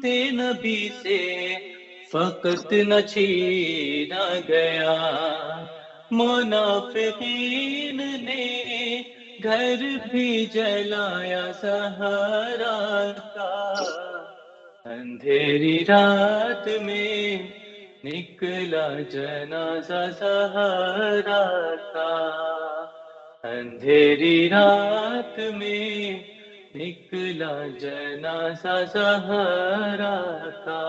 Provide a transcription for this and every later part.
نبی سے فقط نہ چھینا گیا، منافقین نے گھر بھی جلایا سہارا کا، اندھیری رات میں نکلا جنازہ سہارا کا، اندھیری رات میں نکلا جنازہ سہارا کا،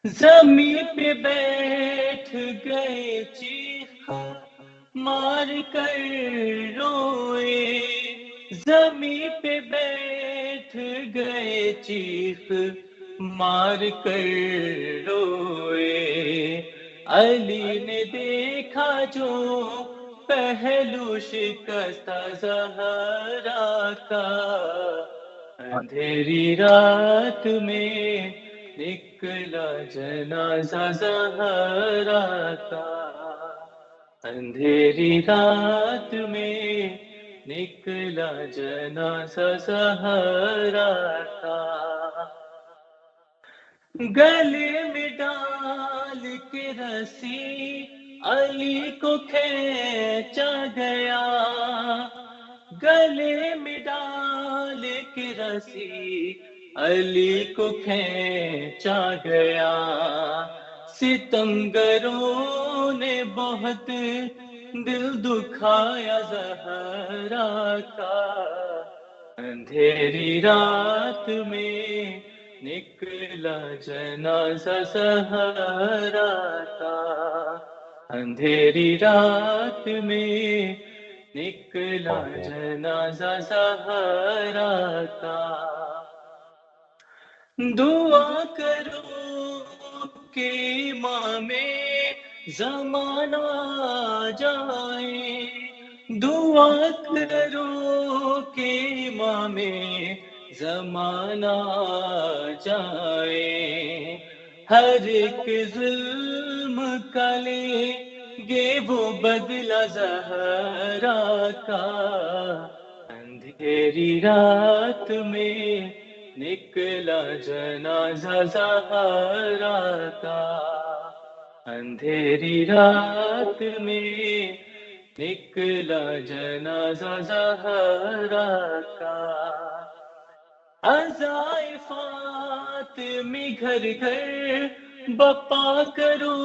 زمین پہ بیٹھ گئے چیخ مار کر روئے، زمین پہ بیٹھ گئے چیخ مار کر روئے، علی نے دیکھا جو پہلو شکستہ زہرا کا، اندھیری رات میں نکلا جنازہ زہرا کا، اندھیری رات میں نکلا جنازہ زہرا کا، گلے میں ڈال کے رسی علی کو کھینچا گیا، گلے میں ڈال کے رسی علی کو کھینچا گیا، ستمگروں نے بہت دل دکھایا زہرا کا، اندھیری رات میں نکلا جنازہ سہارا کا، اندھیری رات میں نکلا جنازہ سہارا کا، دعا کرو کہ امام زمانہ جائے، دعا کرو کہ امام زمانہ جائے، ہر ایک ظلم کا لے گے وہ بدلہ زہرا کا، اندھیری رات میں نکلا جنازہ زہرا کا، اندھیری رات میں نکلا جنازہ زہرا کا، عزائے فاطمی گھر گھر بپا کرو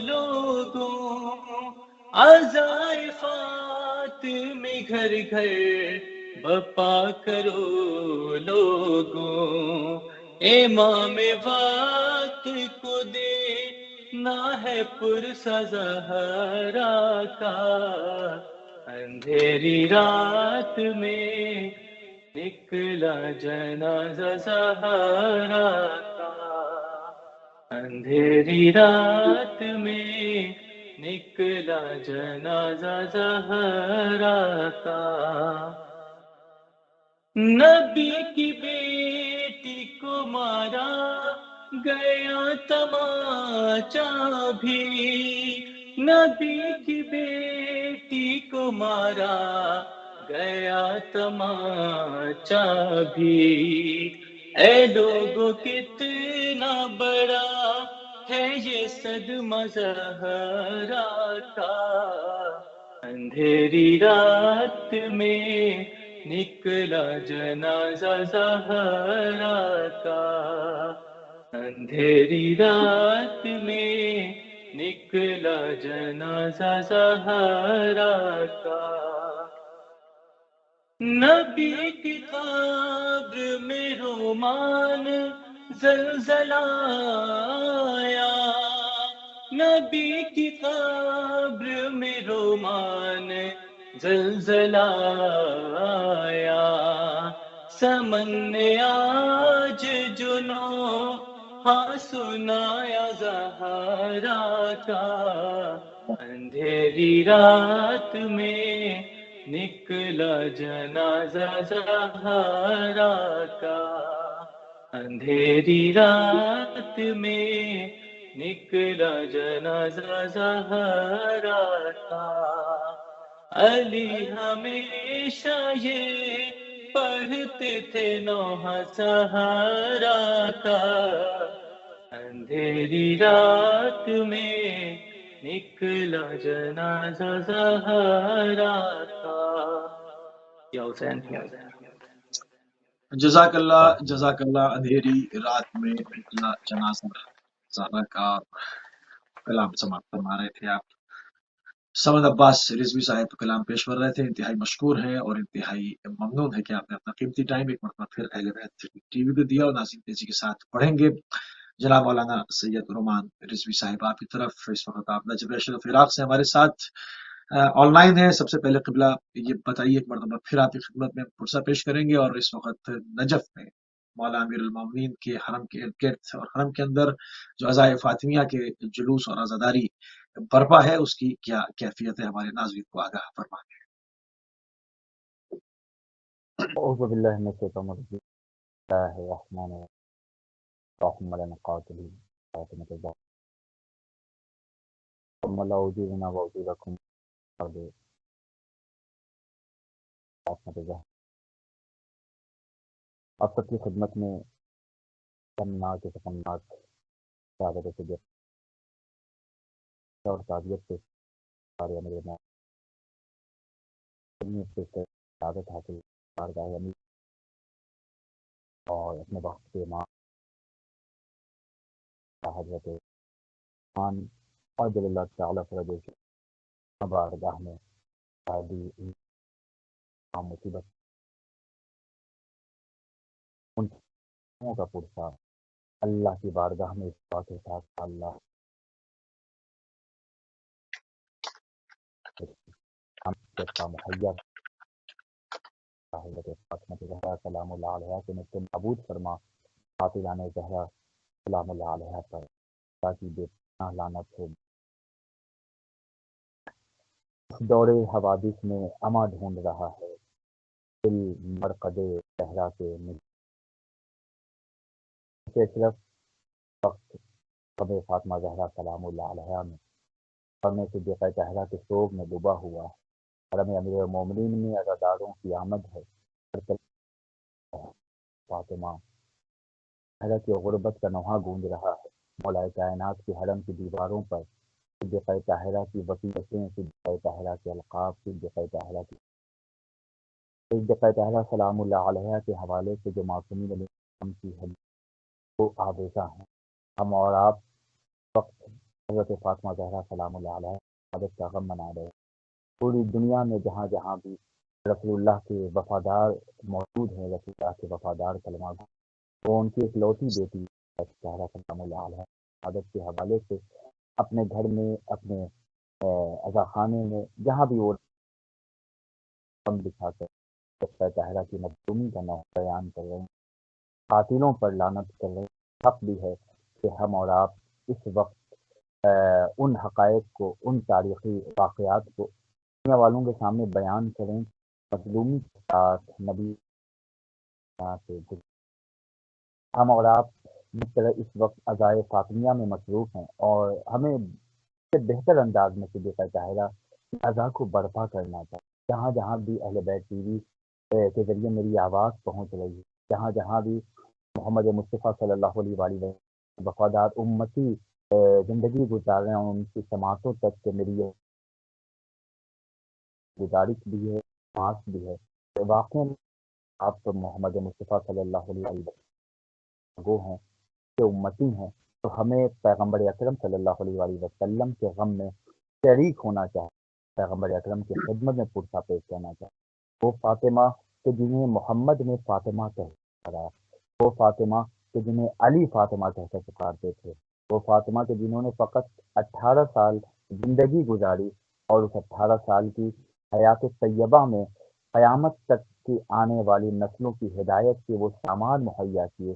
لوگوں، عزائے فاطمی گھر گھر بپا کرو لوگوں، امام وقت کو دینا ہے پرسہ زہرا کا، اندھیری رات میں نکلا جنازہ سہارا کا، اندھیری رات میں نکلا جنازہ سہارا کا، نبی کی بیٹی کو مارا گیا تماچا بھی، نبی کی بیٹی کو مارا گیا تماچا بھی، اے لوگوں کتنا بڑا ہے یہ صدمہ زہرا کا، اندھیری رات میں نکلا جنازہ زہرا کا، اندھیری رات میں نکلا جنازہ زہرا کا، نبی کی قبر میں رومان زلزلہ آیا، نبی کی قبر میں رومان زلزلہ آیا، سمن نے آج جنوں سنایا زہرا کا، اندھیری رات میں نکلا جنازہ زہرا کا، اندھیری رات میں نکلا جنازہ زہرا کا، علی ہمیشہ یہ پڑھتے تھے نوحہ سہارا کا، اندھیری رات میں نکلا جنازہ زہرا کا۔ یا حسین یا حسین۔ جزاک اللہ۔ اندھیری رات میں نکلا جنازہ زہرا کا کلام سماعت فرما رہے تھے آپ۔ سمد عباس رضوی صاحب کلام پیش کر رہے تھے، انتہائی مشکور ہیں اور انتہائی ممنون ہے کہ آپ نے اپنا قیمتی ٹائم ایک مرتبہ پھر اہل بیت ٹی وی کو دیا، اور ناظرین تیزی کے ساتھ پڑھیں گے جناب مولانا سید نعمان رضوی صاحب آپ کی طرف۔ اس وقت آپ نجف اشرف عراق سے ہمارے ساتھ آن لائن ہے۔ سب سے پہلے قبلہ یہ بتائیے ایک مرتبہ پھر آپ کی خدمت میں پرسہ پیش کریں گے، اور اس وقت نجف میں مولا امیر المومنین کے حرم کے ارد گرد اور حرم کے اندر جو عزائے فاطمیہ کے جلوس اور عزاداری برپا ہے، اس کی کیا کیفیت ہے، ہمارے ناظرین کو آگاہ فرمائیں۔ اعوذ باللہ من الشیطان الرجیم، بسم اللہ الرحمن الرحیم، اللہم لنا قاتل فاطمۃ الزہرا ثم لا وجودنا ووجودکم فرد فاطمۃ الزہرا۔ آپ سب کی خدمت میں سمناک سفناک شہادت صدیق اور تعبیت سے سارے امیر مومنین سے شہادت حاصل بارگاہ امیر اور اپنے وقت کے امام حضرت خان عجل اللہ تعالیٰ فرج بارگاہ میں شادی مصیبت ان کا پرسہ اللہ کی بارگاہ میں اس بات کے ساتھ اللہ ہم کا مہیا حضرت فاطمہ زہرا سلام اللہ علیہ کے مجھ سے معبود فرما، قاتلان زہرا سلام اللہ علیہ پر تاکہ بے پناہ لعنت ہو۔ اس دور حوادث میں اما ڈھونڈ رہا ہے دل مرقد صحرا کے سے صرف وقت قبر فاطمہ زہرا سلام اللہ علیہ میں پڑھنے سے صدیقہ طاہرہ کے سوگ میں ڈوبا ہوا ہے۔ حرم امیر المومنین میں عزاداروں کی آمد ہے، فاطمہ زہرا کی غربت کا نوحہ گونج رہا ہے۔ مولا کائنات کے حرم کی دیواروں پر صدیقہ طاہرہ کی وصیتیں، صدیقہ طاہرہ کے القاب، صدیقہ طاہرہ سلام اللہ علیہ کے حوالے سے جو معصومین علیہ السلام کی ہے وہ آویزاں ہیں۔ ہم اور آپ وقت حضرت فاطمہ زہرا سلام اللہ علیہ عادت کا غم منا رہے ہیں۔ پوری دنیا میں جہاں جہاں بھی رسول اللہ کے وفادار موجود ہیں، رسول اللہ کے وفادار کلمہ گو، وہ ان کی اکلوتی بیٹی زہرا سلام اللہ علیہ عادت کے حوالے سے اپنے گھر میں، اپنے عزا خانے میں، جہاں بھی وہ غم دکھا کر طاہرہ کی مظلومی کا نام بیان کر رہے ہیں، قاتلوں پر لعنت کر رہے ہیں۔ حق بھی ہے کہ ہم اور آپ اس وقت ان حقائق کو، ان تاریخی واقعات کو دنیا والوں کے سامنے بیان کریں۔ مظلومی کے ساتھ نبی سے ہم اور آپ جس طرح اس وقت عزائے فاطمیہ میں مصروف ہیں، اور ہمیں سے بہتر انداز میں صدیقہ طاہرہ کی عزا کو برپا کرنا چاہیے۔ جہاں جہاں بھی اہل بیت ٹی وی کے ذریعے میری آواز پہنچ رہی ہے، جہاں جہاں بھی محمد مصطفیٰ صلی اللہ علیہ وآلہ وفادار امتی زندگی گزار رہے ہیں، ان کی سماعتوں تک کہ میری یہ گزارش بھی ہے، آس بھی ہے کہ واقعی آپ تو محمد مصطفیٰ صلی اللہ علیہ وسلم گو ہیں کہ امتی ہیں، تو ہمیں پیغمبر اکرم صلی اللہ علیہ وآلہ وسلم کے غم میں شریک ہونا چاہیے، پیغمبر اکرم کی خدمت میں پرسہ پیش کرنا چاہیے۔ وہ فاطمہ کہ جنہیں محمد نے فاطمہ کہا، وہ فاطمہ کہ جنہیں علی فاطمہ کہہ کر پکارتے تھے، وہ فاطمہ کہ جنہوں نے فقط 18 سال زندگی گزاری اور اس 18 سال کی حیات طیبہ میں قیامت تک کی آنے والی نسلوں کی ہدایت کے وہ سامان مہیا کیے،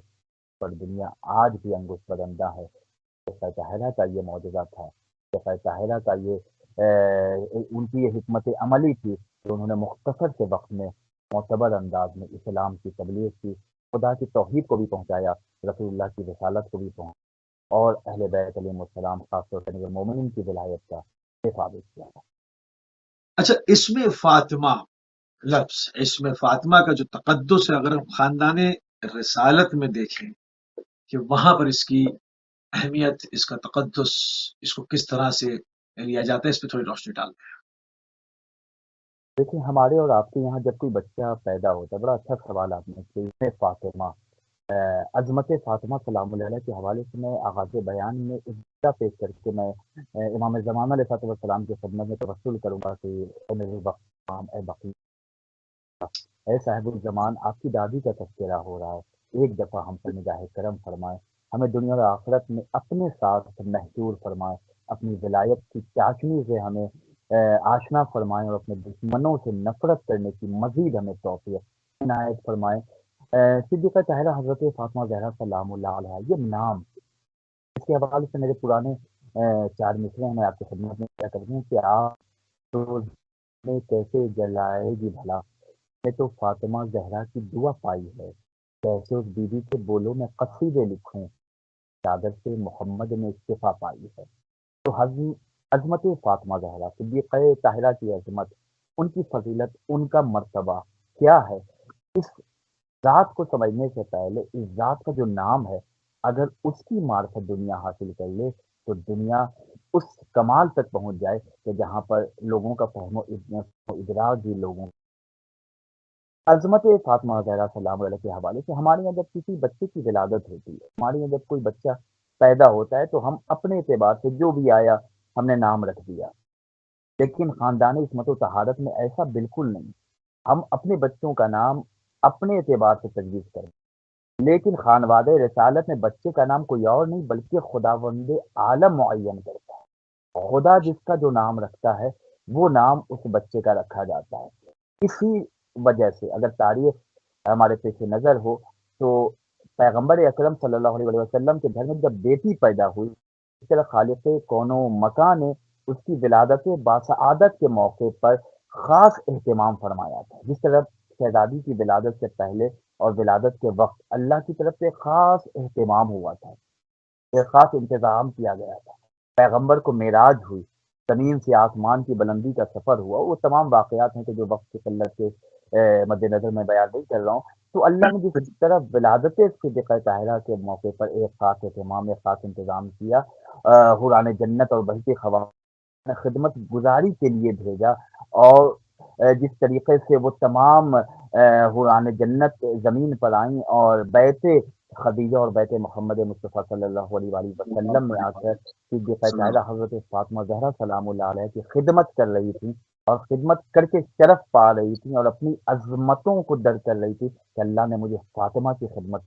پر دنیا آج بھی انگشت بدندہ ہے۔ صدیقہ طاہرہ کا یہ معجزہ تھا، صدیقہ طاہرہ کا یہ ان کی یہ حکمت عملی تھی کہ انہوں نے مختصر سے وقت میں معتبر انداز میں اسلام کی تبلیغ کی، خدا کی توحید کو بھی پہنچایا، رسول اللہ کی رسالت کو بھی پہنچایا، اور اہل بیت علیہ السلام خاص طور پر مومنین کی ولایت کا دفاع بھی کیا۔ اچھا، اس میں فاطمہ لفظ اسم فاطمہ کا جو تقدس ہے، اگر ہم خاندان رسالت میں دیکھیں کہ وہاں پر اس کی اہمیت، اس کا تقدس، اس کو کس طرح سے لیا جاتا ہے، اس پہ تھوڑی روشنی ڈال دیں۔ دیکھیں ہمارے اور آپ کے یہاں جب کوئی بچہ پیدا ہوتا ہے، بڑا اچھا سوال آپ نے کیا، اسم فاطمہ، عظمت فاطمہ سلام اللہ علیہ کے حوالے سے میں آغاز بیان میں ایک جملہ پیش کر کے میں امام زمانہ علیہ السلام کی خدمت میں توسل کروں گا کہ اے میرے بقام، اے بقی، اے صاحب الزمان، آپ کی دادی کا تذکرہ ہو رہا ہے، ایک دفعہ ہم پر نگاہ کرم فرمائے، ہمیں دنیا اور آخرت میں اپنے ساتھ محشور فرمائے، اپنی ولایت کی چاشنی سے ہمیں آشنا فرمائے، اور اپنے دشمنوں سے نفرت کرنے کی مزید ہمیں توفیق عنایت فرمائے۔ صدیقہ طاہرہ حضرت فاطمہ زہرا سلام اللہ علیہ، یہ نام، اس کے حوالے سے میرے پرانے 4 مصرے ہیں، میں آپ کی خدمت میں کیا کرتی ہوں کہ آپ روز میں کیسے جلائے گی بھلا، میں تو فاطمہ زہرا کی دعا پائی ہے، کیسے اس بی بی کے بولوں میں قصیدے لکھوں، چادر سے محمد نے اکتفا پائی ہے۔ تو عظمت فاطمہ زہرا صدیقہ طاہرہ کی عظمت، ان کی فضیلت، ان کا مرتبہ کیا ہے، اس ذات کو سمجھنے سے پہلے اس ذات کا جو نام ہے، اگر اس کی معرفت دنیا حاصل کر لے تو دنیا اس کمال تک پہنچ جائے کہ جہاں پر لوگوں کا فہم و ادراک بھی لوگوں، عظمت فاطمہ زہرا سلام علیہ کے حوالے سے ہمارے یہاں جب کسی بچے کی ولادت ہوتی ہے، ہمارے یہاں جب کوئی بچہ پیدا ہوتا ہے تو ہم اپنے اعتبار سے جو بھی آیا ہم نے نام رکھ دیا، لیکن خاندان عصمت و طہارت میں ایسا بالکل نہیں، ہم اپنے بچوں کا نام اپنے اعتبار سے تجویز کریں، لیکن خانواد رسالت میں بچے کا نام کوئی اور نہیں بلکہ خداوند عالم معین کرتا ہے، خدا جس کا جو نام رکھتا ہے وہ نام اس بچے کا رکھا جاتا ہے۔ اسی وجہ سے اگر تاریخ ہمارے پیش نظر ہو تو پیغمبر اکرم صلی اللہ علیہ وسلم کے گھر میں جب بیٹی پیدا ہوئی، اس طرح خالق کون و مکان نے اس کی ولادت باسعادت کے موقع پر خاص اہتمام فرمایا تھا، جس طرح شہزادی کی ولادت سے پہلے اور ولادت کے وقت اللہ کی طرف سے خاص اہتمام ہوا تھا، ایک خاص انتظام کیا گیا تھا، پیغمبر کو معراج ہوئی، زمین سے آسمان کی بلندی کا سفر ہوا، وہ تمام واقعات ہیں کہ جو وقت کی قلت کے مد نظر میں بیان نہیں کر رہا ہوں۔ تو اللہ نے جس طرح ولادت صدیقہ طاہرہ کے موقع پر ایک خاص اہتمام، ایک خاص انتظام کیا، حوران جنت اور بہتی خواتین نے خدمت گزاری کے لیے بھیجا، اور جس طریقے سے وہ تمام حوران جنت زمین پر آئیں اور بیت خدیجہ اور بیت محمد مصطفیٰ صلی اللہ علیہ وآلہ وسلم میں آ کر صدیقہ طاہرہ حضرت فاطمہ زہرا سلام اللہ علیہ کی خدمت کر رہی تھی، اور خدمت کر کے شرف پا رہی تھی، اور اپنی عظمتوں کو در کر رہی تھی کہ اللہ نے مجھے فاطمہ کی خدمت،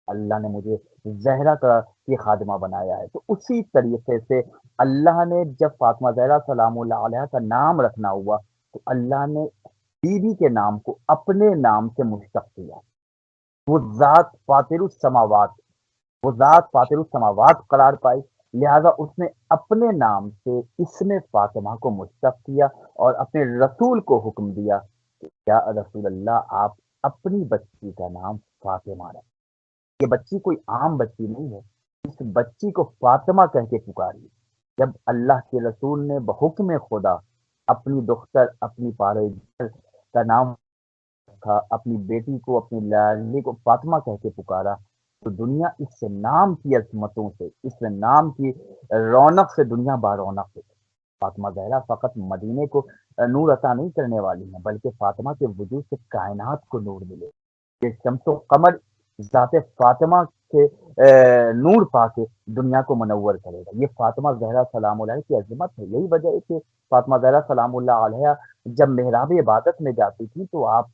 اللہ نے مجھے زہرا کی خادمہ بنایا ہے۔ تو اسی طریقے سے اللہ نے جب فاطمہ زہرا سلام اللہ علیہ کا نام رکھنا ہوا تو اللہ نے بیوی کے نام کو اپنے نام سے مشتق کیا، وہ ذات فاطر السماوات، وہ ذات فاطر السماوات قرار پائی، لہذا اس نے اپنے نام سے اسم فاطمہ کو مشتق کیا اور اپنے رسول کو حکم دیا کہ کیا رسول اللہ آپ اپنی بچی کا نام فاطمہ رکھیں، یہ بچی کوئی عام بچی نہیں ہے، اس بچی کو فاطمہ کہہ کے پکاری۔ جب اللہ کے رسول نے بحکم خدا اپنی دختر، اپنی پارے کا نام رکھا، اپنی بیٹی کو، اپنی لاڈلی کو فاطمہ کہہ کے پکارا، تو دنیا اس نام کی عظمتوں سے، اس نام کی رونق سے دنیا بارونق ہے۔ فاطمہ زہرا فقط مدینے کو نور عطا نہیں کرنے والی ہیں، بلکہ فاطمہ کے وجود سے کائنات کو نور ملے، کہ شمس و قمر ذات فاطمہ کے نور پا کے دنیا کو منور کرے گا، یہ فاطمہ زہرا سلام اللہ علیہ کی عظمت ہے۔ یہی وجہ ہے کہ فاطمہ زہرا سلام اللہ علیہ جب محراب عبادت میں جاتی تھی تو آپ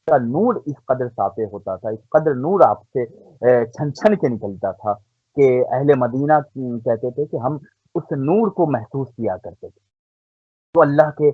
کا نور اس قدر ساطع ہوتا تھا، اس قدر نور آپ سے چھن چھن کے نکلتا تھا کہ اہل مدینہ کہتے تھے کہ ہم اس نور کو محسوس کیا کرتے تھے۔ تو اللہ کے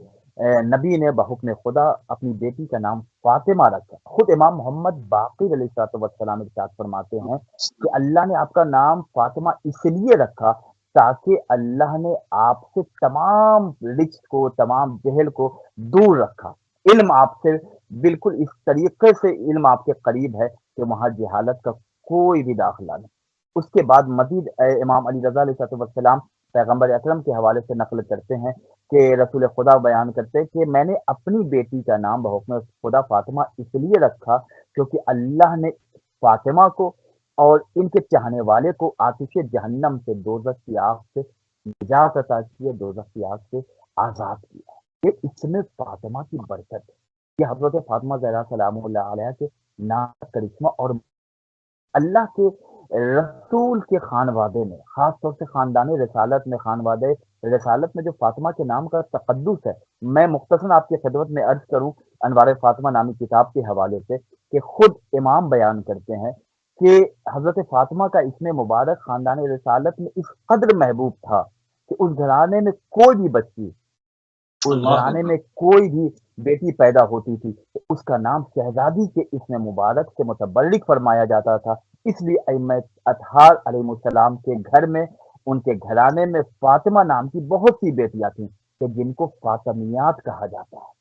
نبی نے بحکم خدا اپنی بیٹی کا نام فاطمہ رکھا۔ خود امام محمد باقر علیہ الصلوۃ والسلام ارشاد فرماتے ہیں کہ اللہ نے آپ کا نام فاطمہ اس لیے رکھا تاکہ اللہ نے آپ سے تمام رجس کو، تمام جہل کو دور رکھا، علم آپ سے بالکل اس طریقے سے علم آپ کے قریب ہے کہ وہاں جہالت کا کوئی بھی داخلہ نہیں۔ اس کے بعد مزید امام علی رضا علیہ السلام پیغمبر اکرم کے حوالے سے نقل کرتے ہیں کہ رسول خدا بیان کرتے کہ میں نے اپنی بیٹی کا نام بحکم خدا فاطمہ اس لیے رکھا کیونکہ اللہ نے فاطمہ کو اور ان کے چاہنے والے کو آتش جہنم سے، دوزخ کی آگ سے نجات عطا کی ہے، دوزخ کی آگ سے آزاد کیا ہے۔ یہ اس میں فاطمہ کی برکت ہے، یہ حضرت فاطمہ زہرا سلام اللہ علیہ کے نام کرشمہ اور اللہ کے رسول کے خانوادے میں، خاص طور سے خاندان رسالت میں، خانوادے رسالت میں جو فاطمہ کے نام کا تقدس ہے، میں مختصراً آپ کی خدمت میں عرض کروں انوار فاطمہ نامی کتاب کے حوالے سے کہ خود امام بیان کرتے ہیں کہ حضرت فاطمہ کا اسم مبارک خاندان رسالت میں اس قدر محبوب تھا کہ اس گھرانے میں کوئی بھی بچی، اس اللہ گھرانے اکبر، میں کوئی بھی بیٹی پیدا ہوتی تھی تو اس کا نام شہزادی کے اسم مبارک سے متبرک فرمایا جاتا تھا۔ اس لیے ائمہ اطہار علیہ السلام کے گھر میں، ان کے گھرانے میں فاطمہ نام کی بہت سی بیٹیاں تھیں کہ جن کو فاطمیات کہا جاتا ہے،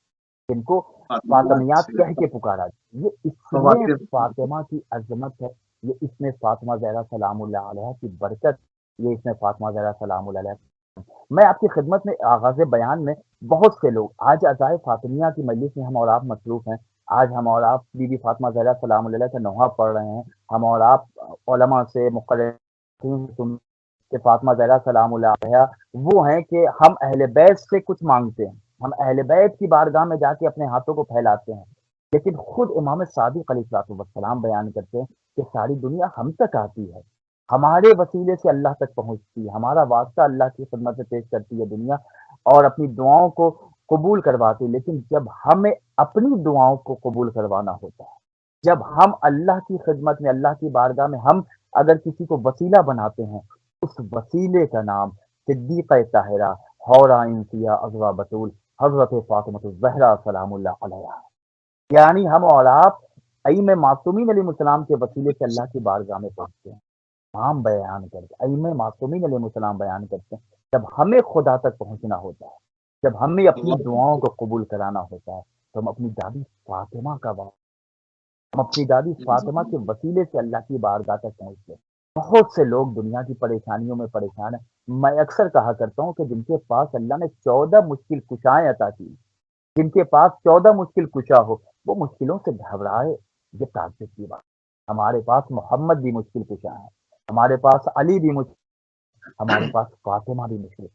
جن کو فاطمیات فاطمیات سے کہہ کے پکارا جاتا ہے۔ یہ اس میں خواتین، فاطمہ کی عظمت ہے، یہ اس میں فاطمہ زہرا سلام اللہ علیہ کی برکت، یہ اس میں فاطمہ زہرا سلام اللہ علیہ۔ میں آپ کی خدمت میں آغاز بیان میں بہت سے لوگ آج عزائے فاطمیہ کی مجلس میں ہم اور آپ مصروف ہیں، آج ہم اور آپ بی بی فاطمہ زہرا سلام اللہ علیہ کا نوحہ پڑھ رہے ہیں، ہم اور آپ علماء سے مقررین سن کہ فاطمہ زہرا سلام اللہ علیہ وہ ہیں کہ ہم اہل بیت سے کچھ مانگتے ہیں، ہم اہل بیت کی بارگاہ میں جا کے اپنے ہاتھوں کو پھیلاتے ہیں، لیکن خود امام صادق علیہ الصلوۃ والسلام بیان کرتے ہیں کہ ساری دنیا ہم تک آتی ہے، ہمارے وسیلے سے اللہ تک پہنچتی ہے، ہمارا واسطہ اللہ کی خدمت میں پیش کرتی ہے دنیا اور اپنی دعاؤں کو قبول کرواتی ہے، لیکن جب ہمیں اپنی دعاؤں کو قبول کروانا ہوتا ہے، جب ہم اللہ کی خدمت میں، اللہ کی بارگاہ میں ہم اگر کسی کو وسیلہ بناتے ہیں، اس وسیلے کا نام صدیقہ طاہرہ، حورہ انسیہ، عذرا بطول، حضرت فاطمہ الزہرا سلام اللہ علیہا، یعنی ہم اور آپ ائمہ معصومین علیہ السلام کے وسیلے سے اللہ کی بارگاہ میں پہنچتے ہیں۔ ہم بیان کرتے ہیں، ائمہ معصومین علیہ السلام بیان کرتے ہیں، جب ہمیں خدا تک پہنچنا ہوتا ہے، جب ہمیں اپنی اللہ دعاؤں کو قبول کرانا ہوتا ہے تو ہم اپنی دادی فاطمہ کا ہم اپنی دادی فاطمہ کے وسیلے سے اللہ کی بارگاہ تک پہنچتے ہیں۔ بہت سے لوگ دنیا کی پریشانیوں میں پریشان ہیں، میں اکثر کہا کرتا ہوں کہ جن کے پاس اللہ نے 14 مشکل کشائیں عطا کی، جن کے پاس 14 مشکل کشا ہو وہ مشکلوں سے گھبرائے، یہ تعجب کی بات۔ ہمارے پاس محمد بھی مشکل کشا ہے، ہمارے پاس علی بھی مشکل، ہمارے پاس فاطمہ بھی مشکل۔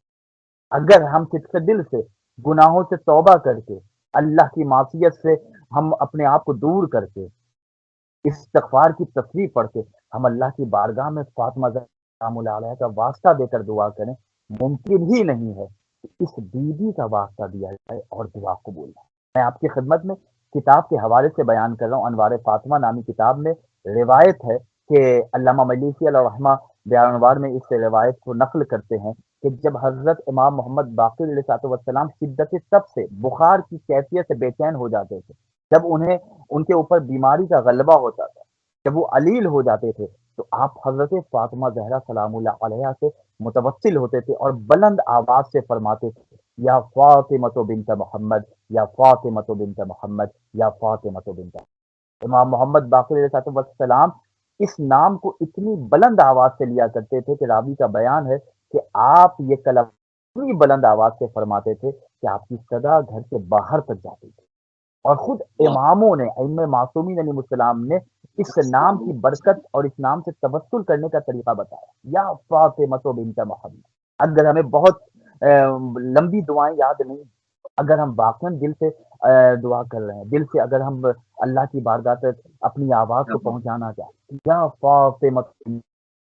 اگر ہم صدق دل سے گناہوں سے توبہ کر کے، اللہ کی معصیت سے ہم اپنے آپ کو دور کر کے، استغفار کی تصویر پڑھ کے ہم اللہ کی بارگاہ میں فاطمہ سلام اللہ علیہ کا واسطہ دے کر دعا کریں، ممکن ہی نہیں ہے کہ اس بیوی کا واسطہ دیا جائے اور دعا قبول نہ ہو۔ میں آپ کی خدمت میں کتاب کے حوالے سے بیان کر رہا ہوں، انوار فاطمہ نامی کتاب میں روایت ہے کہ علامہ مجلسی علیہ الرحمہ بیان انوار میں اس روایت کو نقل کرتے ہیں کہ جب حضرت امام محمد باقر علیہ الصلوۃ والسلام شدت تب سے بخار کی کیفیت سے بے چین ہو جاتے تھے، جب انہیں ان کے اوپر بیماری کا غلبہ ہوتا تھا، جب وہ علیل ہو جاتے تھے تو آپ حضرت فاطمہ زہرا سلام اللہ علیہ سے متوسل ہوتے تھے اور بلند آواز سے فرماتے تھے، یا فاطمہ بنت محمد، یا فاطمہ بنت محمد، یا فاطمہ بنت۔ امام محمد باقر علیہ السلام اس نام کو اتنی بلند آواز سے لیا کرتے تھے کہ راوی کا بیان ہے کہ آپ یہ کلام اتنی بلند آواز سے فرماتے تھے کہ آپ کی صدا گھر سے باہر تک جاتی تھی، اور خود اماموں نے، ائمہ معصومین علیہ السلام نے اس نام کی برکت اور اس نام سے توسل کرنے کا طریقہ بتایا، یا فاطمہ بنت محمد۔ اگر ہمیں بہت لمبی دعائیں یاد نہیں، اگر ہم واقعاً دل سے دعا کر رہے ہیں، دل سے اگر ہم اللہ کی بارگاہ تک اپنی آواز کو پہنچانا چاہتے ہیں، یا فاطمہ،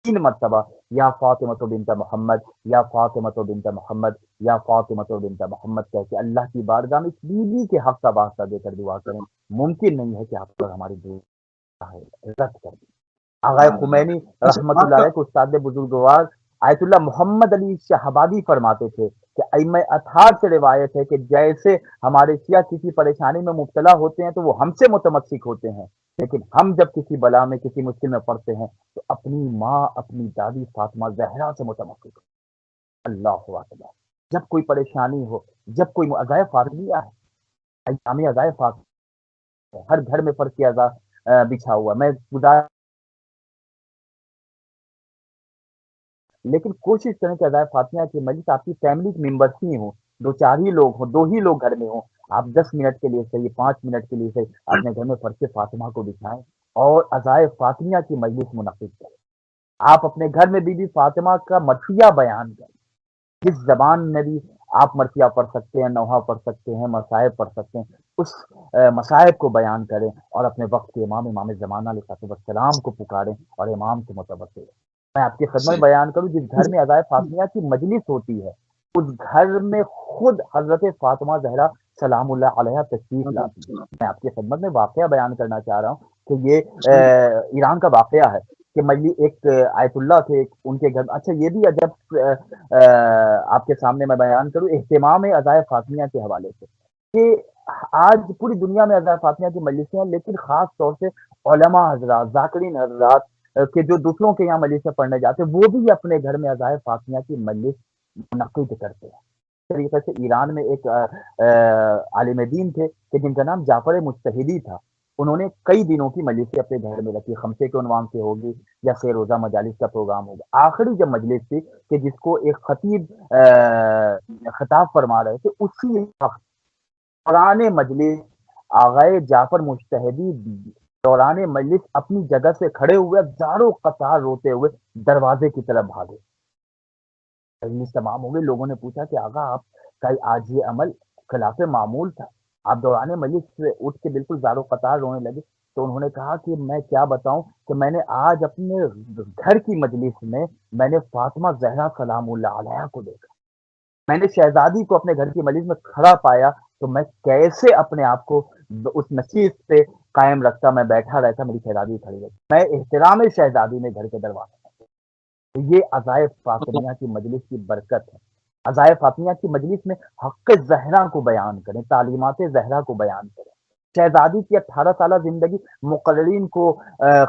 3 مرتبہ یا فاطمہ بنت محمد، یا فاطمہ بنت محمد، یا فاطمہ بنت محمد کہہ کے اللہ کی بارگاہ میں اس بیوی کے حق کا واسطہ دے کر دعا کریں، ممکن نہیں ہے کہ آپ پر ہماری دعا رد کر دیں۔ آغائے خمینی رحمت اللہ علیہ کو استاد بزرگوار آیت اللہ محمد علی شہبادی فرماتے تھے کہ ائمہ اطہار سے روایت ہے کہ جیسے ہمارے شیعہ کسی پریشانی میں مبتلا ہوتے ہیں تو وہ ہم سے متمسک ہوتے ہیں، لیکن ہم جب کسی بلا میں، کسی مشکل میں پڑتے ہیں تو اپنی ماں، اپنی دادی فاطمہ زہرا سے متمسک ہوتے ہیں۔ اللہ اکبر، جب کوئی پریشانی ہو، جب کوئی عزائے فاطمیہ ہے، ایام عزائے فاطمیہ ہے، ہر گھر میں فرق کی عزا بچھا ہوا، میں گزار لیکن کوشش کریں کہ عزائے فاطمیہ کی مجلس آپ کی فیملی کی ممبرس ہی ہوں، دو چار ہی لوگ ہوں، دو ہی لوگ گھر میں ہوں، آپ 10 منٹ کے لیے صحیح، 5 منٹ کے لیے صحیح اپنے گھر میں فرش فاطمہ کو بچھائیں اور عزائے فاطمیہ کی مجلس منعقد کریں۔ آپ اپنے گھر میں بی بی فاطمہ کا مدحیہ بیان کریں، جس زبان میں بھی آپ مرثیہ پڑھ سکتے ہیں، نوحہ پڑھ سکتے ہیں، مصائب پڑھ سکتے ہیں، اس مصائب کو بیان کریں اور اپنے وقت کے امام زمانہ علیہ السلام کو پکاریں اور امام کے متوسل ہیں۔ میں آپ کی خدمت میں صحیح بیان کروں، جس گھر میں عزائے فاطمیہ کی مجلس ہوتی ہے اس گھر میں خود حضرت فاطمہ زہرا سلام اللہ علیہ تشریف لاتی ہے۔ میں آپ کی خدمت میں واقعہ بیان کرنا چاہ رہا ہوں کہ یہ ایران کا واقعہ ہے کہ مجلس ایک آیت اللہ تھے ان کے گھر۔ اچھا یہ بھی جب آپ کے سامنے میں بیان کروں اہتمام عزائے فاطمیہ کے حوالے سے کہ آج پوری دنیا میں عزائے فاطمیہ کی مجلسیں ہیں، لیکن خاص طور سے علماء حضرات، ذاکرین حضرات کہ جو دوسروں کے یہاں مجلسیں پڑھنے جاتے ہیں، وہ بھی اپنے گھر میں عزائے فاطمیہ کی مجلس منعقد کرتے ہیں۔ اس طریقے سے ایران میں ایک عالم دین تھے کہ جن کا نام جعفر مجتہدی تھا، انہوں نے کئی دنوں کی مجلسیں اپنے گھر میں رکھی، خمسے کے عنوان سے ہوگی یا سے روزہ مجالس کا پروگرام ہوگا۔ آخری جب مجلس تھی کہ جس کو ایک خطیب خطاب فرما رہے تھے، اسی وقت دوران مجلس آغائے جعفر مجتہدی دوران مجلس اپنی جگہ سے کھڑے ہوئے زاروں قطار روتے ہوئے دروازے کی طرف بھاگے۔ مجلس تمام ہو گئی، لوگوں نے پوچھا کہ آقا آپ کا آج یہ عمل خلاف معمول تھا، آپ دوران مجلس سے اٹھ کے بالکل زاروں قطار رونے لگے۔ تو انہوں نے کہا کہ میں کیا بتاؤں کہ میں نے آج اپنے گھر کی مجلس میں نے فاطمہ زہرا سلام اللہ علیہ کو دیکھا، میں نے شہزادی کو اپنے گھر کی مجلس میں کھڑا پایا، تو میں کیسے اپنے آپ کو اس نشست پہ قائم رکھتا، میں بیٹھا رہتا، میری شہزادی کھڑی رہتی، میں احترام شہزادی میں گھر کے دروازے۔ تو یہ عزائے فاطمیہ کی مجلس کی برکت ہے۔ عزائے فاطمیہ کی مجلس میں حق زہرا کو بیان کریں، تعلیمات زہرا کو بیان کریں۔ شہزادی کی 18 سالہ زندگی، مقررین کو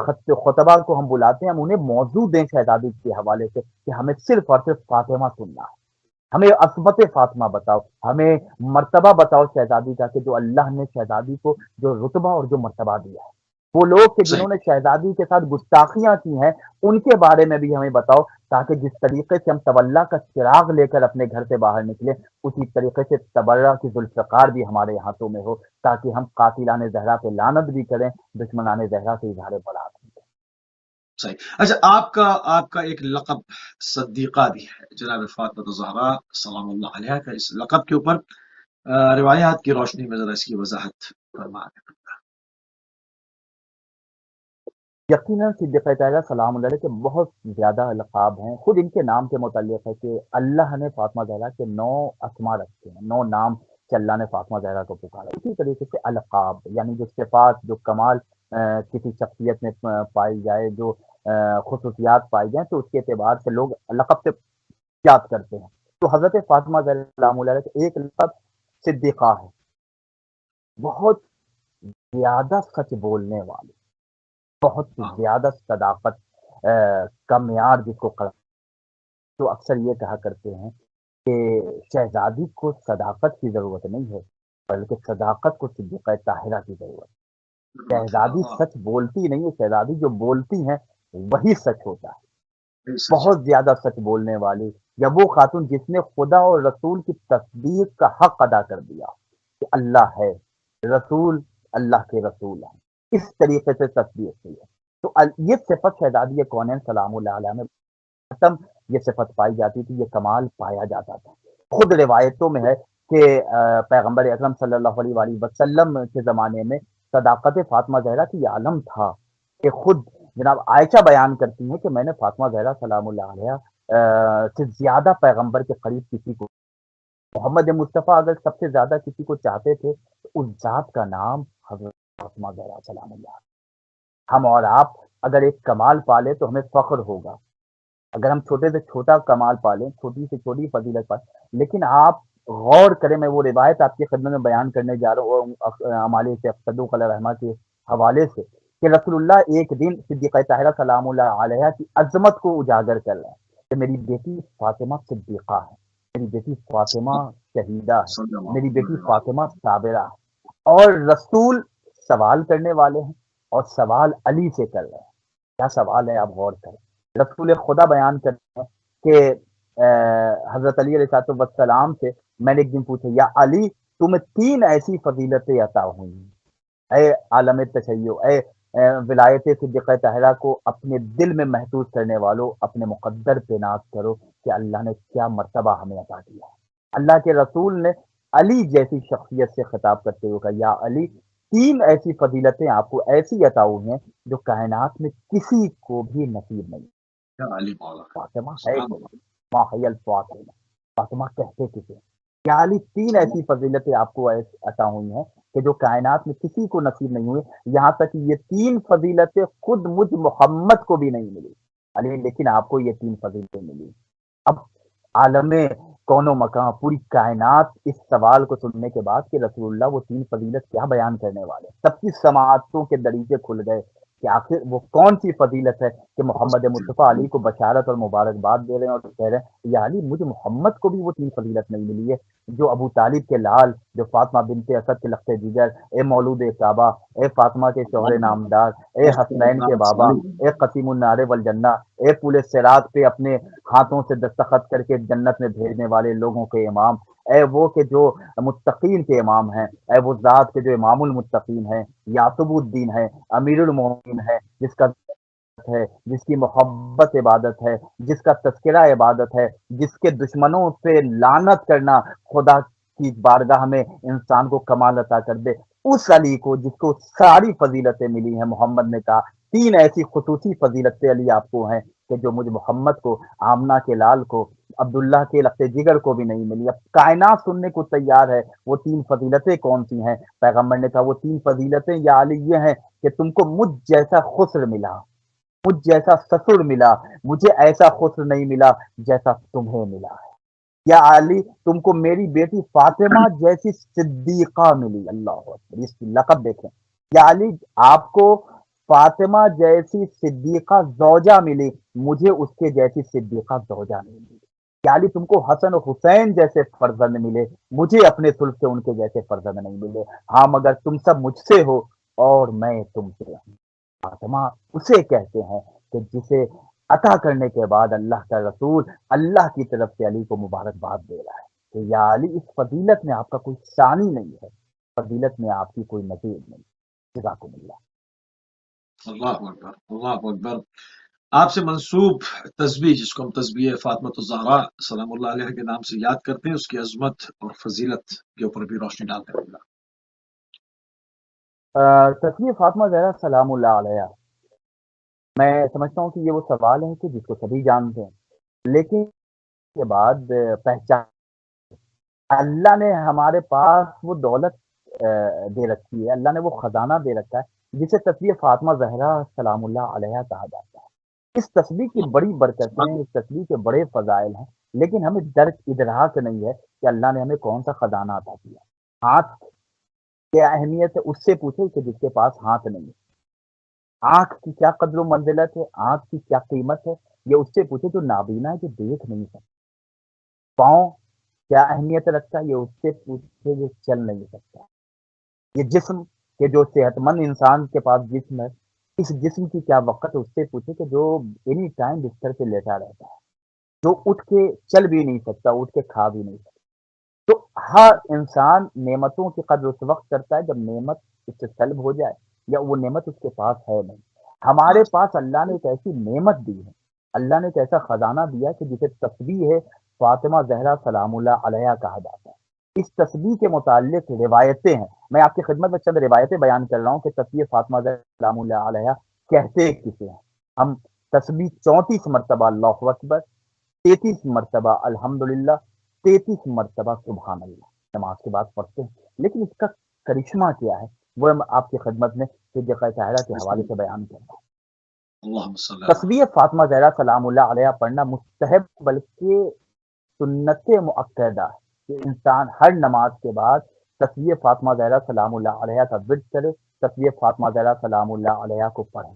خطبہ کو ہم بلاتے ہیں، ہم انہیں موضوع دیں شہزادی کے حوالے سے کہ ہمیں صرف اور صرف فاطمہ سننا ہے، ہمیں عصمت فاطمہ بتاؤ، ہمیں مرتبہ بتاؤ شہزادی کا کہ جو اللہ نے شہزادی کو جو رتبہ اور جو مرتبہ دیا ہے۔ وہ لوگ کہ صحیح جنہوں نے شہزادی کے ساتھ گستاخیاں کی ہیں ان کے بارے میں بھی ہمیں بتاؤ، تاکہ جس طریقے سے ہم تبلا کا چراغ لے کر اپنے گھر سے باہر نکلے، اسی طریقے سے تبرہ کی ذوالفقار بھی ہمارے ہاتھوں میں ہو، تاکہ ہم قاتلان زہرا پہ لعنت بھی کریں، دشمنان زہرا سے اظہار برات بھی کریں۔ صحیح۔ اچھا آپ کا ایک لقب صدیقہ بھی ہے، جناب فاطمہ زہرا سلام اللہ علیہ کا، اس لقب کے اوپر روایات کی روشنی میں ذرا اس کی وضاحت فرما دیں۔ یقیناً صدیقہ طاہرہ سلام اللہ علیہ کے بہت زیادہ القاب ہیں، خود ان کے نام کے متعلق ہے کہ اللہ نے فاطمہ زہرا کے 9 اسما رکھے ہیں، 9 نام کہ اللہ نے فاطمہ زہرا کو پکارا۔ اسی طریقے سے القاب یعنی جو صفات، جو کمال کسی شخصیت میں پائی جائے، جو خصوصیات پائی جائیں، تو اس کے اعتبار سے لوگ لقب سے یاد کرتے ہیں۔ تو حضرت فاطمہ زہرا سلام اللہ علیہ کا ایک لقب صدیقہ ہے، بہت زیادہ سچ بولنے والی، بہت زیادہ صداقت کا معیار جس کو تو اکثر یہ کہا کرتے ہیں کہ شہزادی کو صداقت کی ضرورت نہیں ہے، بلکہ صداقت کو صدیقہ طاہرہ کی ضرورت ہے۔ شہزادی سچ بولتی نہیں ہے، شہزادی جو بولتی ہیں وہی سچ ہوتا ہے۔ بہت زیادہ سچ بولنے والی یا وہ خاتون جس نے خدا اور رسول کی تصدیق کا حق ادا کر دیا کہ اللہ ہے، رسول اللہ کے رسول ہیں، اس طریقے سے تصدیق کی ہے، تو یہ صفت شہزادی کونین سلام اللہ علیہ میں ختم یہ صفت پائی جاتی تھی، یہ کمال پایا جاتا تھا۔ خود روایتوں میں ہے کہ پیغمبر اکرم صلی اللہ علیہ وآلہ وسلم کے زمانے میں صداقت فاطمہ زہرا کی یہ عالم تھا کہ خود جناب عائشہ بیان کرتی ہیں کہ میں نے فاطمہ زہرا سلام اللہ علیہ سے زیادہ پیغمبر کے قریب کسی کو، محمد مصطفیٰ اگر سب سے زیادہ کسی کو چاہتے تھے تو اس ذات کا نام حضرت فاطمہ زہرا سلام اللہ۔ ہم اور آپ اگر ایک کمال پالے تو ہمیں فخر ہوگا، اگر ہم چھوٹے سے چھوٹا کمال پالیں، چھوٹی سے چھوٹی فضیلت پالیں، لیکن آپ غور کریں، میں وہ روایت آپ کی خدمت میں بیان کرنے جا رہا ہوں ہمارے سے صدوق علیہ رحمہ کے حوالے سے کہ رسول اللہ ایک دن صدیقہ طاہرہ سلام اللہ علیہ کی عظمت کو اجاگر کر رہے ہیں کہ میری بیٹی فاطمہ صدیقہ ہے، میری بیٹی فاطمہ شہیدہ ہے، میری بیٹی فاطمہ صابرہ ہے، اور رسول سوال کرنے والے ہیں اور سوال علی سے کر رہے ہیں۔ کیا سوال ہے آپ غور کریں۔ رسول خدا بیان کرتے ہیں کہ حضرت علی علیہ السلام سے میں نے ایک دن پوچھا، یا علی تمہیں 3 ایسی فضیلتیں عطا ہوئی ہیں، اے عالم تشیع، اے ولایت صدیقہ طاہرہ کو اپنے دل میں محسوس کرنے والوں، اپنے مقدر پہ ناز کرو کہ اللہ نے کیا مرتبہ ہمیں عطا کیا ہے۔ اللہ کے رسول نے علی جیسی شخصیت سے خطاب کرتے ہوئے کہا، یا علی 3 ایسی فضیلتیں آپ کو ایسی عطا ہوئی ہیں جو کائنات میں کسی کو بھی نصیب نہیں۔ کیا علی مولا، فاطمہ ہے سبحان کون؟ ماں حی الفاطمہ، فاطمہ کہتے کسے ہیں؟ یا علی 3 اللہ۔ ایسی فضیلتیں آپ کو عطا ہوئی ہیں کہ جو کائنات میں کسی کو نصیب نہیں ہوئی، یہاں تک کہ یہ 3 فضیلتیں خود مجھ محمد کو بھی نہیں ملی علی، لیکن آپ کو یہ 3 فضیلتیں ملی۔ اب عالم کون و مکان، پوری کائنات اس سوال کو سننے کے بعد کہ رسول اللہ وہ 3 فضیلت کیا بیان کرنے والے، سب کی سماعتوں کے دریچے کھل گئے کہ آخر وہ کون سی فضیلت ہے کہ محمد مصطفیٰ علی کو بشارت اور مبارکباد دے رہے ہیں اور کہہ رہے ہیں یا علی مجھے محمد کو بھی وہ 3 فضیلت نہیں ملی ہے جو ابو طالب کے لال، جو فاطمہ بنت اسد کے لخت جگر، اے مولود کعبہ، اے فاطمہ کے شوہر نامدار، اے حسنین کے بابا، اے قسیم النار والجنہ، اے پورے صراط پہ اپنے ہاتھوں سے دستخط کر کے جنت میں بھیجنے والے لوگوں کے امام، اے وہ کہ جو متقین کے امام ہیں، اے وہ ذات کے جو امام المتقین ہیں، یعقوب الدین ہے، امیر المومنین ہے، جس کا ہے، جس کی محبت عبادت ہے، جس کا تذکرہ عبادت ہے، جس کے دشمنوں سے لعنت کرنا خدا کی بارگاہ میں انسان کو کمال عطا کر دے، اس علی کو جس کو ساری فضیلتیں ملی ہیں، محمد نے کہا 3 ایسی خصوصی فضیلتیں علی آپ کو ہیں کہ جو مجھ محمد کو، آمنہ کے لال کو، عبداللہ کے لخت جگر کو بھی نہیں ملی۔ اب کائنات سننے کو تیار ہے وہ 3 فضیلتیں کون سی ہیں؟ پیغمبر نے کہا وہ 3 فضیلتیں یا علی یہ ہیں کہ تم کو مجھ جیسا خسر ملا، مجھ جیسا سسر ملا، مجھے ایسا خسر نہیں ملا جیسا تمہیں ملا ہے۔ یا علی تم کو میری بیٹی فاطمہ جیسی صدیقہ ملی، اللہ اکبر، اس کی لقب دیکھیں۔ یا علی آپ کو فاطمہ جیسی صدیقہ زوجہ ملی، مجھے اس کے جیسی صدیقہ زوجہ نہیں ملی۔ یا علی تم کو حسن و حسین جیسے فرزند ملے، مجھے اپنے سلف سے ان کے جیسے فرزند نہیں ملے۔ ہاں مگر تم سب مجھ سے ہو اور میں تم سے ہوں۔ فاطمہ اسے کہتے ہیں کہ جسے عطا کرنے کے بعد اللہ کا رسول اللہ کی طرف سے علی کو مبارکباد دے رہا ہے کہ یا علی اس فضیلت میں آپ کا کوئی ثانی نہیں ہے، فضیلت میں آپ کی کوئی نظیر نہیں۔ جزاکم اللہ۔ اللہ اکبر، اللہ اکبر۔ آپ سے منسوب تسبیح جس کو ہم تسبیح فاطمۃ الزہرا سلام اللہ علیہ کے نام سے یاد کرتے ہیں، اس کی عظمت اور فضیلت کے اوپر بھی روشنی ڈالتے ہیں۔ تسبیح فاطمہ زہرا سلام اللہ علیہ، میں سمجھتا ہوں کہ یہ وہ سوال ہے کہ جس کو سبھی جانتے ہیں، لیکن اس کے بعد پہچان اللہ نے ہمارے پاس وہ دولت دے رکھی ہے، اللہ نے وہ خزانہ دے رکھا ہے جسے تسبیح فاطمہ زہرا سلام اللہ علیہ کہا جاتا ہے۔ اس تسبیح کی بڑی برکتیں ہیں، اس تسبیح کے بڑے فضائل ہیں، لیکن ہمیں درک ادراک نہیں ہے کہ اللہ نے ہمیں کون سا خزانہ عطا کیا۔ ہاتھ کیا اہمیت ہے اس سے پوچھے کہ جس کے پاس ہاتھ نہیں ہے۔ آنکھ کی کیا قدر و منزلت ہے، آنکھ کی کیا قیمت ہے، یہ اس سے پوچھے جو نابینا ہے، جو دیکھ نہیں سکتا۔ پاؤں کیا اہمیت رکھتا ہے، یہ اس سے پوچھے جو چل نہیں سکتا۔ یہ جسم کہ جو صحت مند انسان کے پاس جسم ہے، اس جسم کی کیا وقت ہے، اس سے پوچھے کہ جو اینی ٹائم بستر پہ لیٹا رہتا ہے، جو اٹھ کے چل بھی نہیں سکتا، اٹھ کے کھا بھی نہیں سکتا۔ تو ہر انسان نعمتوں کی قدر اس وقت کرتا ہے جب نعمت اس سے سلب ہو جائے یا وہ نعمت اس کے پاس ہے نہیں۔ ہمارے پاس اللہ نے ایک ایسی نعمت دی ہے، اللہ نے ایک ایسا خزانہ دیا کہ جسے تسبیح ہے فاطمہ زہرا سلام اللہ علیہ کہا جاتا ہے۔ اس تسبیح کے متعلق روایتیں ہیں، میں آپ کی خدمت میں چند روایتیں بیان کر رہا ہوں کہ تسبیح فاطمہ زہرا سلام اللہ علیہ کہتے کسے ہیں۔ ہم تسبیح 34 مرتبہ اللہ اکبر، 33 مرتبہ الحمدللہ، 33 مرتبہ سبحان اللہ نماز کے بعد پڑھتے ہیں، لیکن اس کا کرشمہ کیا ہے وہ میں آپ کی خدمت میں صدیقہ طاہرہ کے حوالے سے بیان کرتا ہوں۔ اللہم صلی اللہ تسبیح فاطمہ زہرا سلام اللہ علیہ پڑھنا مستحب بلکہ سنت مؤکدہ کہ انسان ہر نماز کے بعد تسبیح فاطمہ زہرا سلام اللہ علیہ کا ورد کرے، تسبیح فاطمہ زہرا سلام اللہ علیہ کو پڑھے۔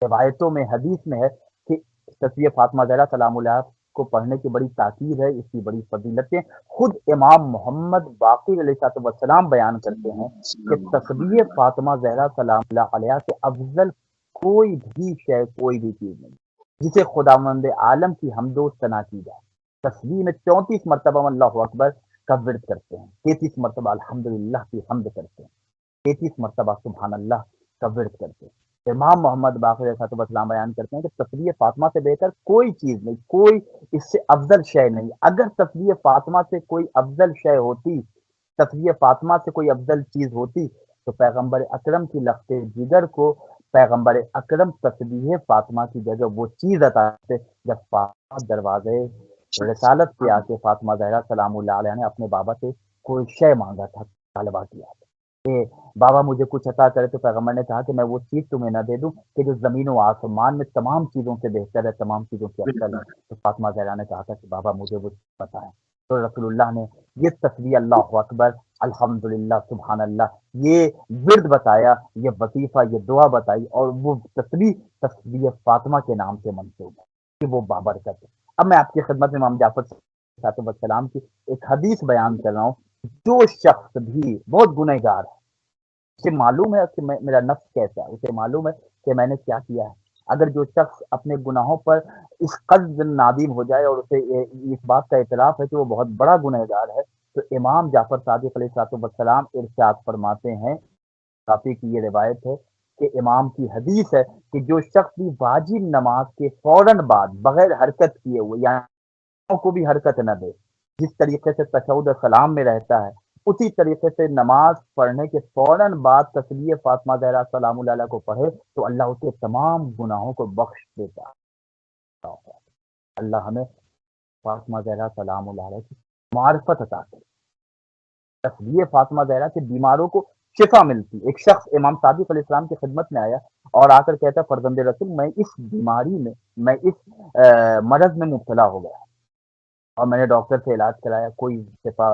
روایتوں میں حدیث میں ہے کہ تسبیح فاطمہ زہرا سلام اللہ کو پڑھنے کی بڑی تاکید ہے، اس کی بڑی فضیلتیں خود امام محمد باقر علیہ السلام بیان کرتے ہیں کہ تسبیح فاطمہ زہرا سلام اللہ علیہ سے افضل کوئی بھی شے، کوئی بھی چیز نہیں جسے خداوند عالم کی حمد و ثنا کی جائے۔ تسبیح میں 34 مرتبہ اللہ اکبر کا ورد کرتے ہیں، 33 مرتبہ الحمدللہ کی حمد کرتے ہیں، 33 مرتبہ سبحان اللہ کا ورد کرتے ہیں۔ امام محمد باقر علیہ السلام بیان کرتے ہیں کہ تسبیح فاطمہ سے بہتر کوئی چیز نہیں، کوئی اس سے افضل شے نہیں۔ اگر تسبیح فاطمہ سے کوئی افضل شے ہوتی، تسبیح فاطمہ سے کوئی افضل چیز ہوتی تو پیغمبر اکرم کی لخت جگر کو پیغمبر اکرم تسبیح فاطمہ کی جگہ وہ چیز عطا کرتے جب فاطمہ دروازے رسالت پہ آ کے فاطمہ زہرا سلام اللہ علیہ نے اپنے بابا سے کوئی شے مانگا تھا، طالبہ کیا تھا کہ بابا مجھے کچھ عطا کرے، تو پیغمبر نے کہا کہ میں وہ چیز تمہیں نہ دے دوں کہ جو زمین و آسمان میں تمام چیزوں سے بہتر ہے، تمام چیزوں سے افضل ہے۔ تو فاطمہ زہرا نے کہا تھا کہ بابا مجھے وہ پتہ ہے۔ تو رسول اللہ نے یہ تسبیح اللہ اکبر الحمدللہ سبحان اللہ یہ ورد بتایا، یہ وظیفہ، یہ دعا بتائی، اور وہ تسبیح فاطمہ کے نام سے منسوب ہے کہ وہ بابرکت ہے۔ اب میں آپ کی خدمت میں امام جعفر صاحب السلام کی ایک حدیث بیان کر رہا ہوں۔ جو شخص بھی بہت گنہگار ہے، اسے معلوم ہے کہ میرا نفس کیسا ہے، اسے معلوم ہے کہ میں نے کیا کیا ہے، اگر جو شخص اپنے گناہوں پر اس قدر نادم ہو جائے اور اسے اس بات کا اعتراف ہے کہ وہ بہت بڑا گنہگار ہے، تو امام جعفر صادق علیہ السلام ارشاد فرماتے ہیں، کافی کی یہ روایت ہے کہ امام کی حدیث ہے کہ جو شخص بھی واجب نماز کے فوراً بعد بغیر حرکت کیے ہوئے، یعنی کو بھی حرکت نہ دے، جس طریقے سے تشہد سلام میں رہتا ہے اسی طریقے سے نماز پڑھنے کے فوراً بعد تسبیح فاطمہ زہرا سلام اللہ علیہ کو پڑھے تو اللہ اس کے تمام گناہوں کو بخش دیتا ہے۔ اللہ ہمیں فاطمہ زہرا سلام اللہ علیہ کی معرفت عطا کرے۔ تسبیح فاطمہ زہرا سے بیماروں کو شفا ملتی۔ ایک شخص امام صادق علیہ السلام کی خدمت میں آیا اور آ کر کہتا فرزند رسول میں اس بیماری میں اس مرض میں مبتلا ہو گیا اور میں نے ڈاکٹر سے علاج کرایا، کوئی شفا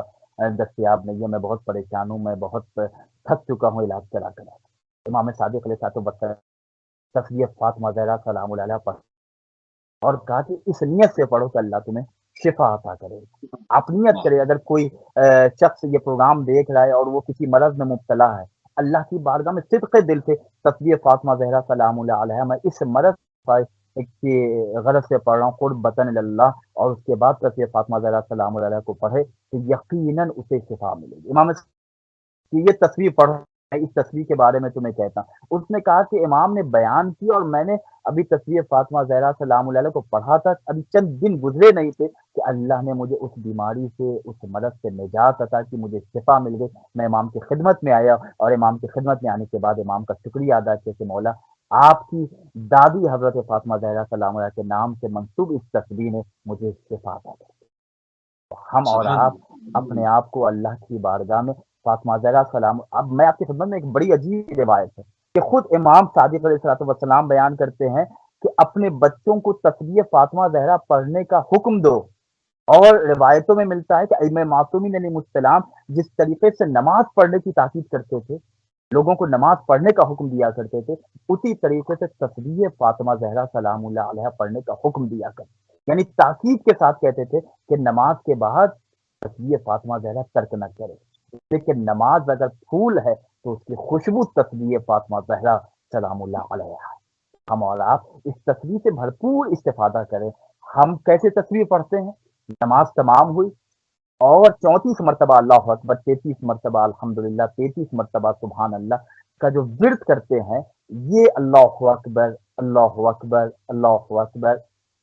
دستیاب نہیں ہے، میں بہت پریشان ہوں، میں بہت تھک چکا ہوں علاج کرا کر۔ امام صادق علیہ السلام تسبیح فاطمہ زہرا سلام اللہ علیہ پڑھ اور کہا کہ اس نیت سے پڑھو کہ اللہ تمہیں شفا عطا کرے۔ آپ نیت کرے، اگر کوئی شخص یہ پروگرام دیکھ رہا ہے اور وہ کسی مرض میں مبتلا ہے، اللہ کی بارگاہ میں صدق دل سے تسبیح فاطمہ زہرا سلام اللہ علیہ میں اس مرض کی غرض سے پڑھ رہا ہوں قربتاً اللہ، اور اس کے بعد تسبیح فاطمہ زہرا سلام اللہ علیہ کو پڑھے تو یقیناً اسے شفا ملے گی۔ امام کہ یہ تصویر پڑھو، میں اس تصویر کے بارے میں تمہیں کہتا ہوں۔ اس نے کہا کہ امام نے بیان کی اور میں نے ابھی تصویر فاطمہ زہرا سلام اللہ علیہ کو پڑھا تھا، ابھی چند دن گزرے نہیں تھے کہ اللہ نے مجھے اس بیماری سے، اس مرض سے نجات عطا کی، مجھے شفا مل گئی۔ میں امام کی خدمت میں آیا اور امام کی خدمت میں آنے کے بعد امام کا شکریہ ادا کیا کہ مولا آپ کی دادی حضرت فاطمہ زہرا سلام اللہ کے نام سے منسوب اس تصویر نے مجھے شفا عطا کی۔ ہم اور آپ اپنے آپ کو اللہ کی بارگاہ میں فاطمہ زہرا سلام، اب میں آپ کی خدمت میں ایک بڑی عجیب روایت ہے کہ خود امام صادق علیہ السلام بیان کرتے ہیں کہ اپنے بچوں کو تسبیح فاطمہ زہرا پڑھنے کا حکم دو، اور روایتوں میں ملتا ہے کہ ائمہ معصومین علیہم السلام جس طریقے سے نماز پڑھنے کی تاکید کرتے تھے، لوگوں کو نماز پڑھنے کا حکم دیا کرتے تھے، اسی طریقے سے تسبیح فاطمہ زہرا سلام اللہ علیہ پڑھنے کا حکم دیا کرتے، یعنی تاکید کے ساتھ کہتے تھے کہ نماز کے بعد تسبیح فاطمہ زہرا ترک نہ کرے، لیکن نماز اگر پھول ہے تو اس کی خوشبو تسبیح فاطمہ زہرا سلام اللہ علیہ ہے۔ ہم اور آپ اس تصویر سے بھرپور استفادہ کریں۔ ہم کیسے تصویر پڑھتے ہیں؟ نماز تمام ہوئی اور 34 مرتبہ اللہ اکبر، 33 مرتبہ الحمدللہ، 33 مرتبہ سبحان اللہ کا جو ورد کرتے ہیں، یہ اللہ اکبر اللہ اکبر اللہ اکبر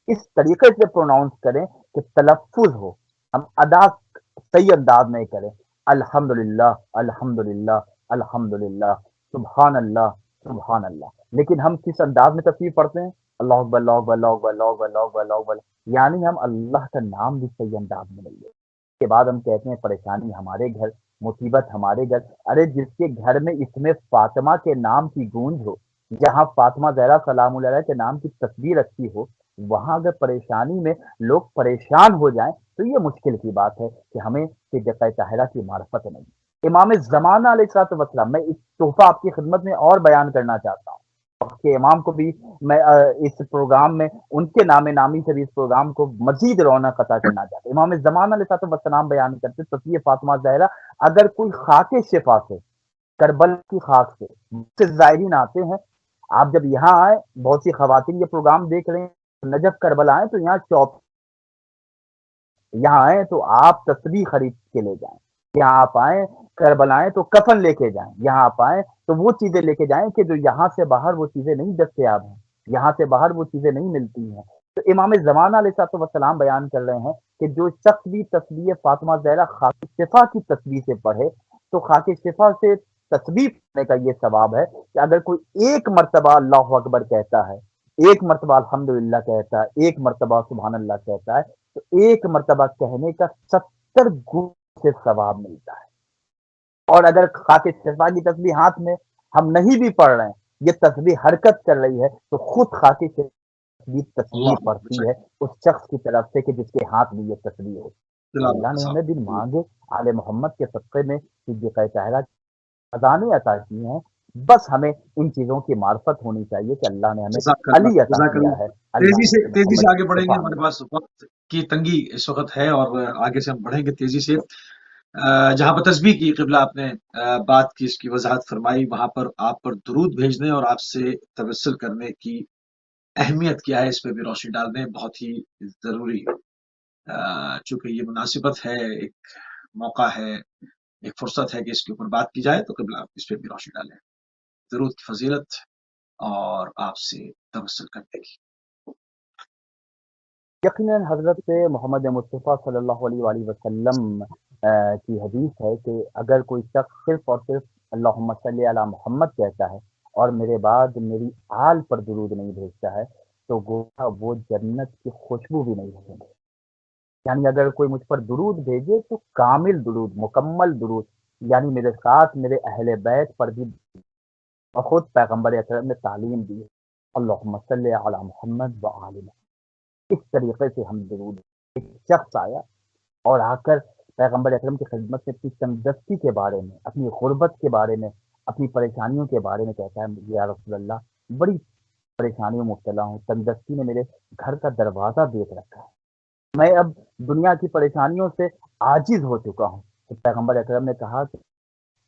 اس طریقے سے پروناؤنس کریں کہ تلفظ ہو، ہم ادا صحیح انداز میں کریں۔ الحمدللہ الحمدللہ الحمدللہ سبحان اللہ سبحان اللہ، لیکن ہم کس انداز میں تصویر پڑھتے ہیں؟ اللہ اکبر اللہ اکبر اللہ اکبر اللہ اکبر اللہ اکبر اللہ اکبر، یعنی ہم اللہ کا نام بھی صحیح انداز میں لیں گے۔ اس کے بعد ہم کہتے ہیں پریشانی ہمارے گھر، مصیبت ہمارے گھر، ارے جس کے گھر میں اس میں فاطمہ کے نام کی گونج ہو، جہاں فاطمہ زہرا سلام اللہ علیہ کے نام کی تصویر رکھی ہو، وہاں اگر پریشانی میں لوگ پریشان ہو جائیں تو یہ مشکل کی بات ہے کہ ہمیں صدیقہ طاہرہ کی معرفت نہیں۔ امام زمانہ علیہ السلام، میں ایک تحفہ آپ کی خدمت میں اور بیان کرنا چاہتا ہوں کہ امام کو بھی میں اس پروگرام میں ان کے نام نامی سے بھی اس پروگرام کو مزید رونق عطا کرنا چاہتا ہوں۔ امام زمانہ علیہ السلام بیان کرتے تسبیح فاطمہ زہرا اگر کوئی خاک شفا سے، کربل کی خاک سے زائرین آتے ہیں، آپ جب یہاں آئیں، بہت سی خواتین یہ پروگرام دیکھ رہے ہیں، نجف کربلا آئیں تو یہاں یہاں آئیں تو آپ تسبیح خرید کے لے جائیں، یہاں آپ آئیں کربلا آئیں تو کفن لے کے جائیں، یہاں آپ آئیں تو وہ چیزیں لے کے جائیں کہ جو یہاں سے باہر وہ چیزیں نہیں دستیاب ہیں، یہاں سے باہر وہ چیزیں نہیں ملتی ہیں۔ تو امام زمانہ علیہ الصلوۃ والسلام بیان کر رہے ہیں کہ جو شخص بھی تسبیح فاطمہ زہرا خاک شفا کی تسبیح سے پڑھے تو خاک شفا سے تسبیح پڑھنے کا یہ ثواب ہے کہ اگر کوئی ایک مرتبہ اللہ اکبر کہتا ہے، ایک مرتبہ الحمدللہ کہتا ہے، ایک مرتبہ سبحان اللہ کہتا ہے، تو ایک مرتبہ کہنے کا 70 گنا سے ثواب ملتا ہے۔ اور اگر خاک شفا کی تسبیح ہاتھ میں ہم نہیں بھی پڑھ رہے ہیں، یہ تسبیح حرکت کر رہی ہے تو خود خاک شفا تسبیح اللہ پڑھتی ہے اس شخص کی طرف سے کہ جس کے ہاتھ میں یہ تسبیح ہو۔ اللہ تلاوت نے صاحب، ہمیں دن مانگے آل محمد کے صدقے میں صدیقہ طاہرہ خزانے عطا کیے ہیں، بس ہمیں ان چیزوں کی معرفت ہونی چاہیے کہ اللہ نے ہمیں جزاک اللہ علی عطا جزاک کیا اللہ۔ ہے، اللہ نے تیزی سے محمد آگے کی بڑھیں گے، شفا ہمارے ہمیں پاس وقت کی تنگی اس وقت ہے، اور آگے سے ہم بڑھیں گے تیزی سے۔ جہاں پر تسبیح کی قبلہ آپ نے بات کی، اس کی وضاحت فرمائی، وہاں پر آپ پر درود بھیجنے اور آپ سے توسل کرنے کی اہمیت کیا ہے، اس پہ بھی روشنی ڈال دیں، بہت ہی ضروری ہے۔ چونکہ یہ مناسبت ہے، ایک موقع ہے، ایک فرصت ہے کہ اس کے اوپر بات کی جائے، تو قبلہ آپ اس پہ بھی روشنی ڈالیں، درود کی فضیلت اور آپ سے توسل کرنے کی۔ یقیناً حضرت محمد مصطفیٰ صلی اللہ علیہ وآلہ وسلم کی حدیث ہے کہ اگر کوئی شخص صرف اور صرف اللہم صلی علی محمد کہتا ہے اور میرے بعد میری آل پر درود نہیں بھیجتا ہے تو گویا وہ جنت کی خوشبو بھی نہیں بھیجیں گے۔ یعنی اگر کوئی مجھ پر درود بھیجے تو کامل درود، مکمل درود، یعنی میرے ساتھ میرے اہل بیت پر بھی، اور خود پیغمبر اکرم نے تعلیم دی ہے اللہم صلی علی محمد و آل محمد، اس طریقے سے ہم درود۔ ایک شخص آیا اور آ کر پیغمبر اکرم کی خدمت سے اپنی تنگدستی کے بارے میں، اپنی غربت کے بارے میں، اپنی پریشانیوں کے بارے میں کہتا ہے یا رسول اللہ بڑی پریشانیوں میں مبتلا ہوں، تنگدستی نے میرے گھر کا دروازہ دیکھ رکھا ہے، میں اب دنیا کی پریشانیوں سے عاجز ہو چکا ہوں۔ تو پیغمبر اکرم نے کہا کہ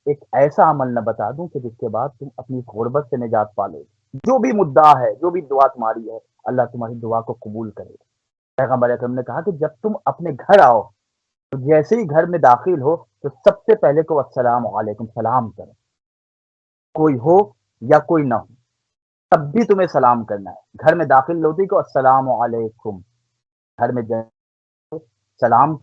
ایک ایسا عمل نہ بتا دوں کہ جس کے بعد تم اپنی غربت سے نجات پا لو، جو بھی مدعا ہے، جو بھی دعا تمہاری ہے، اللہ تمہاری دعا کو قبول کرے گا۔ پیغمبر اکرم نے کہا کہ جب تم اپنے گھر آؤ تو جیسے ہی گھر میں داخل ہو تو سب سے پہلے کو السلام علیکم سلام کرو، کوئی ہو یا کوئی نہ ہو تب بھی تمہیں سلام کرنا ہے۔ گھر میں داخل ہوتے کو السلام علیکم، گھر میں سلام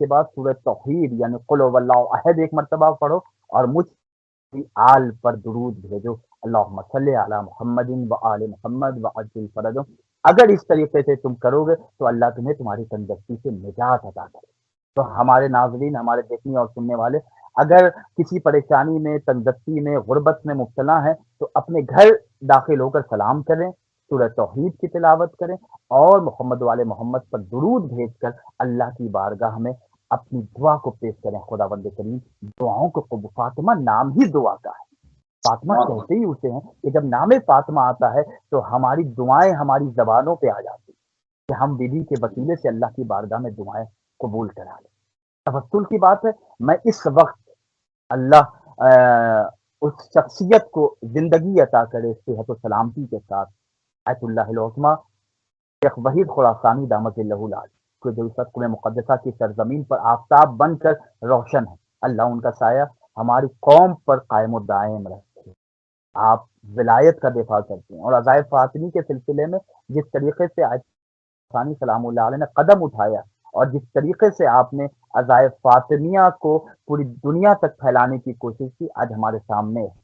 کے بعد سورہ توحید یعنی قل هو اللہ احد ایک مرتبہ پڑھو اور مجھ کی آل پر درود بھیجو، اللہم صلی علی محمد و آل محمد و عجل فرجو۔ اگر اس طریقے سے تم کرو گے تو اللہ تمہیں تمہاری تنگدستی سے نجات عطا کرے۔ تو ہمارے ناظرین، ہمارے دیکھنے اور سننے والے اگر کسی پریشانی میں، تنگدستی میں، غربت میں مبتلا ہیں تو اپنے گھر داخل ہو کر سلام کریں، سورہ توحید کی تلاوت کریں اور محمد والے محمد پر درود بھیج کر اللہ کی بارگاہ میں اپنی دعا کو پیش کریں۔ خداوند کریم دعاؤں کو قبول، فاطمہ نام ہی دعا کا ہے، فاطمہ کہتے ہی اسے ہیں کہ جب نام فاطمہ آتا ہے تو ہماری دعائیں ہماری زبانوں پہ آ جاتی ہیں کہ ہم بیوی کے وسیلے سے اللہ کی بارگاہ میں دعائیں قبول کرا لیں۔ تفصل کی بات ہے، میں اس وقت اللہ اس شخصیت کو زندگی عطا کرے صحت و سلامتی کے ساتھ، آیت اللہ العظمیٰ شیخ وحید خراسانی دامت اللہ العالی کو جو اس وقت مقدسہ کی سرزمین پر آفتاب بن کر روشن ہے، اللہ ان کا سایہ ہماری قوم پر قائم و دائم رکھے۔ آپ ولایت کا دفاع کرتے ہیں اور عزائے فاطمی کے سلسلے میں جس طریقے سے آیت ثانی سلام اللہ علیہ نے قدم اٹھایا اور جس طریقے سے آپ نے عزائے فاطمیہ کو پوری دنیا تک پھیلانے کی کوشش کی، آج ہمارے سامنے ہے۔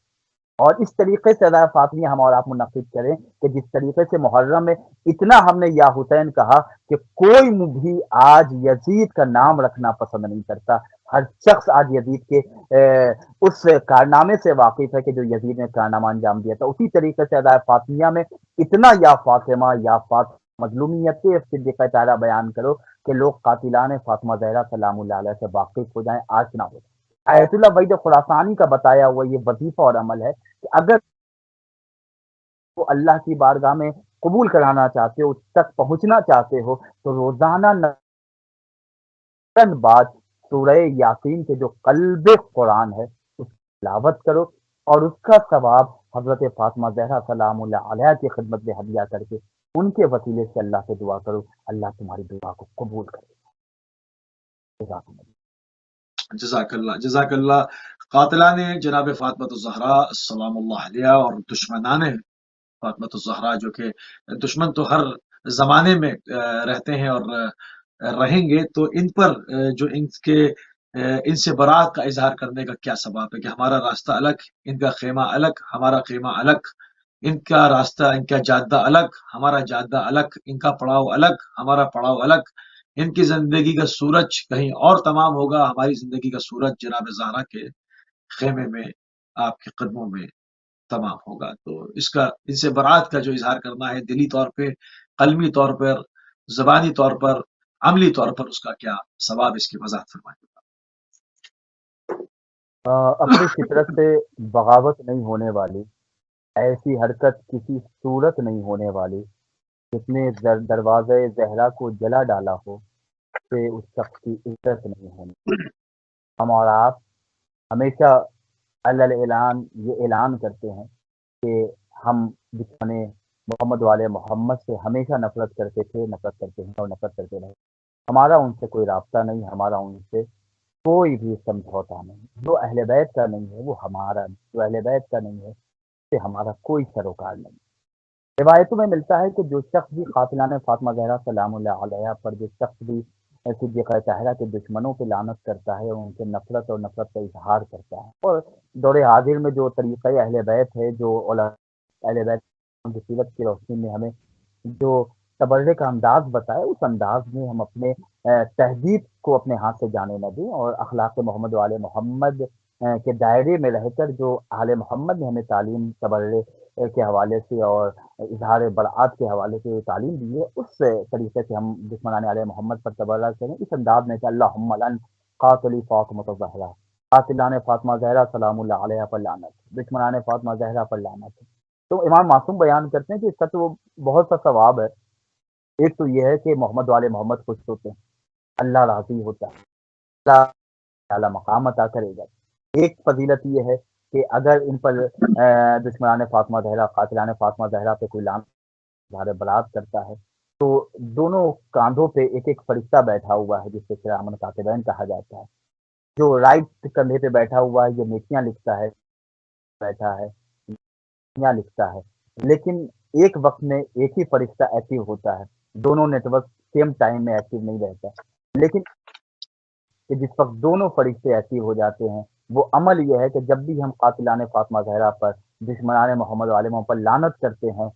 اور اس طریقے سے عزائے فاطمیہ ہم اور آپ منعقد کریں کہ جس طریقے سے محرم میں اتنا ہم نے یا حسین کہا کہ کوئی بھی آج یزید کا نام رکھنا پسند نہیں کرتا، ہر شخص آج یزید کے اس کارنامے سے واقف ہے کہ جو یزید نے کارنامہ انجام دیا تھا۔ اسی طریقے سے عزائے فاطمیہ میں اتنا یا فاطمہ یا فاطمہ مظلومیت صدیقہ طاہرہ بیان کرو کہ لوگ قاتلان فاطمہ زہرا سلام اللہ علیہ سے واقف ہو جائیں، آشنا ہو جائیں۔ آیت اللہ وحید خراسانی کا بتایا ہوا یہ وظیفہ اور عمل ہے کہ اگر وہ اللہ کی بارگاہ میں قبول کرانا چاہتے ہو، اس تک پہنچنا چاہتے ہو تو روزانہ بعد سورہ یاسین کے جو قلب قرآن ہے اس کی تلاوت کرو اور اس کا ثواب حضرت فاطمہ زہرا سلام اللہ علیہ کی خدمت میں ہدیہ کر کے ان کے وسیلے سے اللہ سے دعا کرو، اللہ تمہاری دعا کو قبول کرے۔ جزاک اللہ. قاتلان جناب فاطمۃ الزہرا سلام اللہ علیہ اور دشمنان فاطمۃ الزہرا، جو کہ دشمن تو ہر زمانے میں رہتے ہیں اور رہیں گے، تو ان پر جو ان سے برات کا اظہار کرنے کا کیا سبب ہے کہ ہمارا راستہ الگ، ان کا خیمہ الگ، ہمارا خیمہ الگ، ان کا راستہ، ان کا جادہ الگ، ہمارا جادہ الگ، ان کا پڑاؤ الگ، ہمارا پڑاؤ الگ، ان کی زندگی کا سورج کہیں اور تمام ہوگا، ہماری زندگی کا سورج جناب زہرا کے خیمے میں، آپ کے قدموں میں تمام ہوگا. تو ان سے برات کا جو اظہار کرنا ہے، دلی طور پہ، قلمی طور پر، زبانی طور پر، عملی طور پر، اس کا کیا ثواب، اس کی وضاحت فرمائیں. اپنی فطرت سے بغاوت نہیں ہونے والی، ایسی حرکت کسی صورت نہیں ہونے والی جس نے دروازہ زہرا کو جلا ڈالا ہو، سے اس شخص کی عزت نہیں ہونی. ہم اور آپ ہمیشہ اعلان یہ اعلان کرتے ہیں کہ ہم دشمن محمد والے محمد سے ہمیشہ نفرت کرتے تھے، نفرت کرتے ہیں اور نفرت کرتے رہے. ہمارا ان سے کوئی رابطہ نہیں، ہمارا ان سے کوئی بھی سمجھوتا نہیں. جو اہل بیت کا نہیں ہے وہ ہمارا نہیں، جو اہل بیت کا نہیں ہے اس سے ہمارا کوئی سروکار نہیں. روایتوں میں ملتا ہے کہ جو شخص بھی قاتلان فاطمہ زہرا سلام اللہ علیہ پر، جو شخص بھی صدیقہ طاہرہ کے دشمنوں پہ لعنت کرتا ہے اور ان سے نفرت اور نفرت کا اظہار کرتا ہے، اور دور حاضر میں جو طریقہ اہل بیت ہے، جو اہل بیت کی سیرت کی روشنی میں ہمیں جو تبرے کا انداز بتائے، اس انداز میں ہم اپنے تہذیب کو اپنے ہاتھ سے جانے نہ دیں، اور اخلاق محمد و آل محمد کے دائرے میں رہ کر جو آل محمد نے ہمیں تعلیم تبرے کے حوالے سے اور اظہار برات کے حوالے سے تعلیم دی ہے، اس طریقے سے ہم دشمنان علیہ محمد پر تبرہ کریں، اس انداز میں کہ اللہم لعن قاتلی فاطمۃ الزہرا، قاتلان فاطمہ زہرا سلام اللہ علیہ پر لعنت، دشمنان فاطمہ زہرا پر لعنت. تو امام معصوم بیان کرتے ہیں کہ اس کا تو بہت سا ثواب ہے. ایک تو یہ ہے کہ محمد والے محمد خوش ہوتے ہیں، اللہ راضی ہوتا ہے، اللہ تعالی مقام عطا کرے گا. ایک فضیلت یہ ہے کہ اگر ان پر دشمنان فاطمہ زہرا، قاتلان فاطمہ زہرا پہ کوئی اظہار برات کرتا ہے تو دونوں کاندھوں پہ ایک ایک فرشتہ بیٹھا ہوا ہے، جس سے کرامن کاتبین کہا جاتا ہے. جو رائٹ کندھے پہ بیٹھا ہوا ہے یہ نیکیاں لکھتا ہے، بیٹھا ہے نیکیاں لکھتا ہے. لیکن ایک وقت میں ایک ہی فرشتہ ایکٹیو ہوتا ہے، دونوں نیٹ ورک سیم ٹائم میں ایکٹیو نہیں رہتا. لیکن کہ جس وقت دونوں فرشتے ایکٹیو ہو جاتے ہیں، وہ عمل یہ ہے کہ جب بھی ہم قاتلان فاطمہ زہرا پر، دشمنان محمد علیہ پر لعنت کرتے ہیں،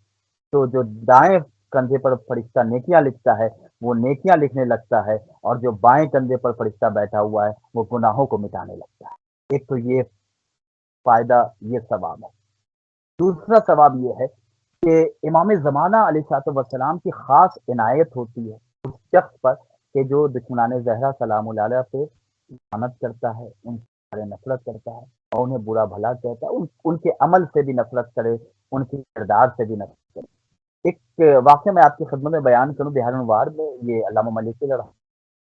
تو جو دائیں کندھے پر فرشتہ نیکیاں لکھتا ہے وہ نیکیاں لکھنے لگتا ہے، اور جو بائیں کندھے پر فرشتہ بیٹھا ہوا ہے وہ گناہوں کو مٹانے لگتا ہے. ایک تو یہ فائدہ، یہ ثواب ہے. دوسرا ثواب یہ ہے کہ امام زمانہ علیہ الصلوۃ والسلام کی خاص عنایت ہوتی ہے اس شخص پر کہ جو دشمنان زہرا سلام اللہ علیہ پہ لعنت کرتا ہے، ان سے نفرت کرتا ہے اور انہیں برا بھلا کہتا ہے، ان کے عمل سے بھی نفرت کرے، ان کے کردار سے بھی نفرت کرے. ایک واقعہ میں آپ کی خدمت میں بیان کروں، بہار الانوار میں یہ علامہ ملکی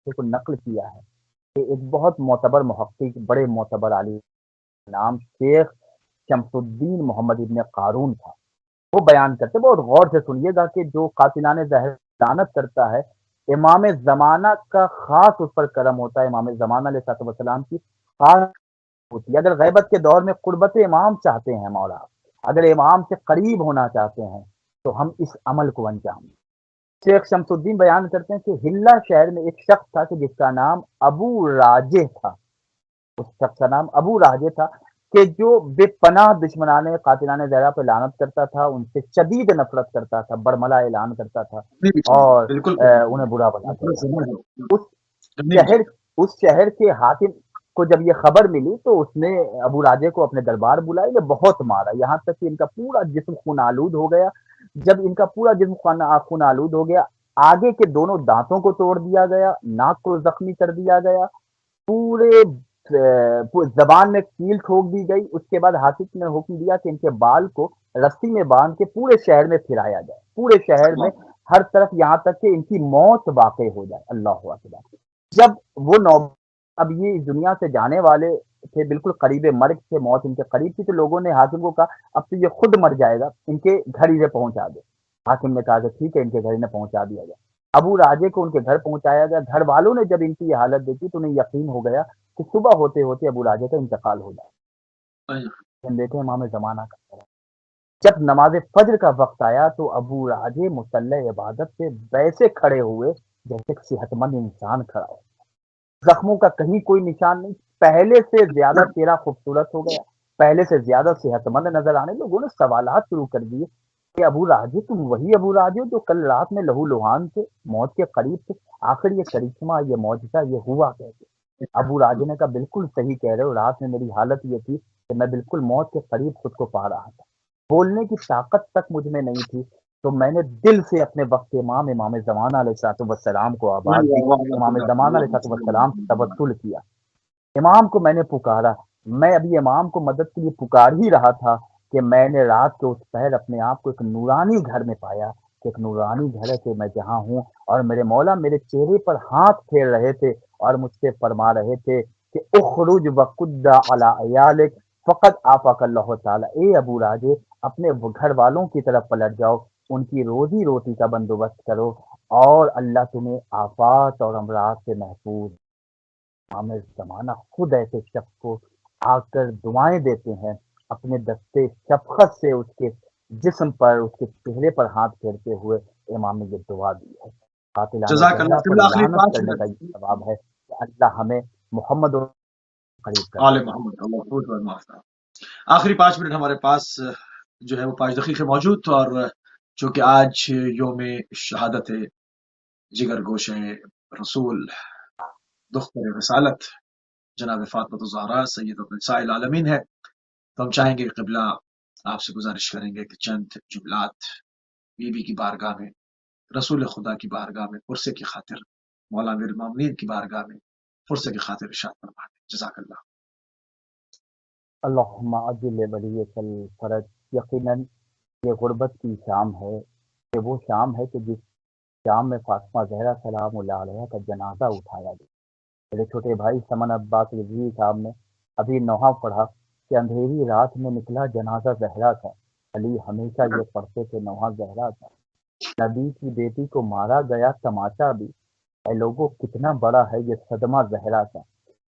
کو نقل کیا ہے کہ ایک بہت معتبر محقق، بڑے معتبر عالم نام شیخ شمس الدین محمد ابن قارون تھا. وہ بیان کرتے، بہت غور سے سنیے گا، کہ جو قاتلان زہر لعنت کرتا ہے، امام زمانہ کا خاص اس پر کرم ہوتا ہے. امام زمانہ علیہ الصلوۃ والسلام کی خاص ہوتی ہے. اگر غیبت کے دور میں قربت امام چاہتے ہیں مولا، اگر امام سے قریب ہونا چاہتے ہیں تو ہم اس عمل کو انجام دیں. شیخ شمس الدین بیان کرتے ہیں کہ ہلا شہر میں ایک شخص تھا کہ جس کا نام ابو راجہ تھا. اس شخص کا نام ابو راجہ تھا کہ جو بے پناہ دشمنان قاتلان زہرا پہ لعنت کرتا تھا، ان سے شدید نفرت کرتا تھا، برملا اعلان کرتا تھا اور بالکل انہیں برا بلا کرتا تھا. اس شہر کے حاکم کو جب یہ خبر ملی تو اس نے ابو راجے کو اپنے دربار بلایا، یہ بہت مارا، یہاں تک کہ ان کا پورا جسم خون آلود ہو گیا. جب ان کا پورا جسم خون آلود ہو گیا، آگے کے دونوں دانتوں کو توڑ دیا گیا، ناک کو زخمی کر دیا گیا، پورے زبان میں کیل ٹھوک دی گئی. اس کے بعد حاکم نے حکم دیا کہ ان کے بال کو رسی میں باندھ کے پورے شہر میں پھرایا جائے، پورے شہر میں ہر طرف، یہاں تک کہ ان کی موت واقع ہو جائے. اللہ اکبر. جب وہ اب یہ اس دنیا سے جانے والے تھے، بالکل قریب مرگ سے، موت ان کے قریب تھی، تو لوگوں نے حاکم کو کہا اب تو یہ خود مر جائے گا، ان کے گھر ہی سے پہنچا دے. حاکم نے کہا کہ ٹھیک ہے، ان کے گھر میں پہنچا دیا جائے. ابو راجے کو ان کے گھر پہنچایا گیا. گھر والوں نے جب ان کی یہ حالت دیکھی تو انہیں یقین ہو گیا کہ صبح ہوتے ہوتے ابو راجے کا انتقال ہو جائے. دیکھیں امام زمانہ کا طرح. جب نماز فجر کا وقت آیا تو ابو راجے مصلی عبادت سے ویسے کھڑے ہوئے جیسے ایک صحت مند انسان کھڑا ہو. زخموں کا کہیں کوئی نشان نہیں. پہلے سے زیادہ چہرہ خوبصورت ہو گیا, پہلے سے زیادہ صحت مند نظر آنے. لوگوں نے سوالات شروع کر دیے کہ ابو راجے تم وہی ابو راجے ہو جو کل رات میں لہو لوہان تھے, موت کے قریب تھے, آخر یہ کرشمہ, یہ معجزہ, یہ ہوا کیسے؟ ابو راجے نے کہا بالکل صحیح کہہ رہے ہو, رات میں میری حالت یہ تھی کہ میں بالکل موت کے قریب خود کو پا رہا تھا, بولنے کی طاقت تک مجھ میں نہیں تھی. تو میں نے دل سے اپنے وقت امام زمانہ علیہ السلام کو آواز دی, امام زمانہ علیہ السلام سے توسل کیا, امام کو میں نے پکارا. میں ابھی امام کو مدد کے لیے پکار ہی رہا تھا کہ میں نے رات کے اس پہر اپنے آپ کو ایک نورانی گھر میں پایا کہ ایک نورانی گھر ہے کہ میں جہاں ہوں, اور میرے مولا میرے چہرے پر ہاتھ پھیر رہے تھے اور مجھ سے فرما رہے تھے کہ اخرج وقد علی عیالک فقط آفاک اللہ تعالی. اے ابو راجے اپنے گھر والوں کی طرف پلٹ جاؤ, ان کی روزی روٹی کا بندوبست کرو, اور اللہ تمہیں آفات اور امراض سے محفوظ. امام زمانہ خود ایسے شخص کو آ کر دعائیں دیتے ہیں, اپنے دستے شفقت سے اس کے جسم پر, اس کے چہرے پر ہاتھ پھیرتے ہوئے امام نے یہ دعا دی ہے. قاتلان جزاک زہرا اللہ. پر قبلہ آخری لعنت 5 کرنے کا منٹ یہ ثواب ہے کہ اللہ ہمیں محمد اور قریب کر آل دے. محمد اللہ خود و معاف کرے. آخری 5 منٹ ہمارے پاس جو ہے وہ 5 دقیقے موجود تھے, اور چونکہ آج یوم شہادت ہے جگر گوشہ رسول دختر رسالت جناب فاطمہ الزہرا سیدۃ نساء العالمین ہے, تو ہم چاہیں گے قبلہ آپ سے گزارش کریں گے کہ چند جملات بی بی کی بارگاہ میں, رسول خدا کی بارگاہ میں پرسے کی خاطر, مولا امیر المومنین کی بارگاہ میں پرسے کی خاطر ارشاد فرمائیں. جزاک اللہ. اللہم عجل ولیک الفرج. یقیناً یہ غربت کی شام ہے, کہ وہ شام ہے کہ جس شام میں فاطمہ زہرا سلام اللہ علیہ کا جنازہ اٹھایا گیا. میرے چھوٹے بھائی سمن عباس رضوی صاحب نے ابھی نوحہ پڑھا کہ اندھیری رات میں نکلا جنازہ زہرا کا. علی ہمیشہ یہ پڑھتے کہ نوحہ زہرا کا. نبی کی بیٹی کو مارا گیا تماشا بھی, اے لوگوں کتنا بڑا ہے یہ صدمہ زہرا کا.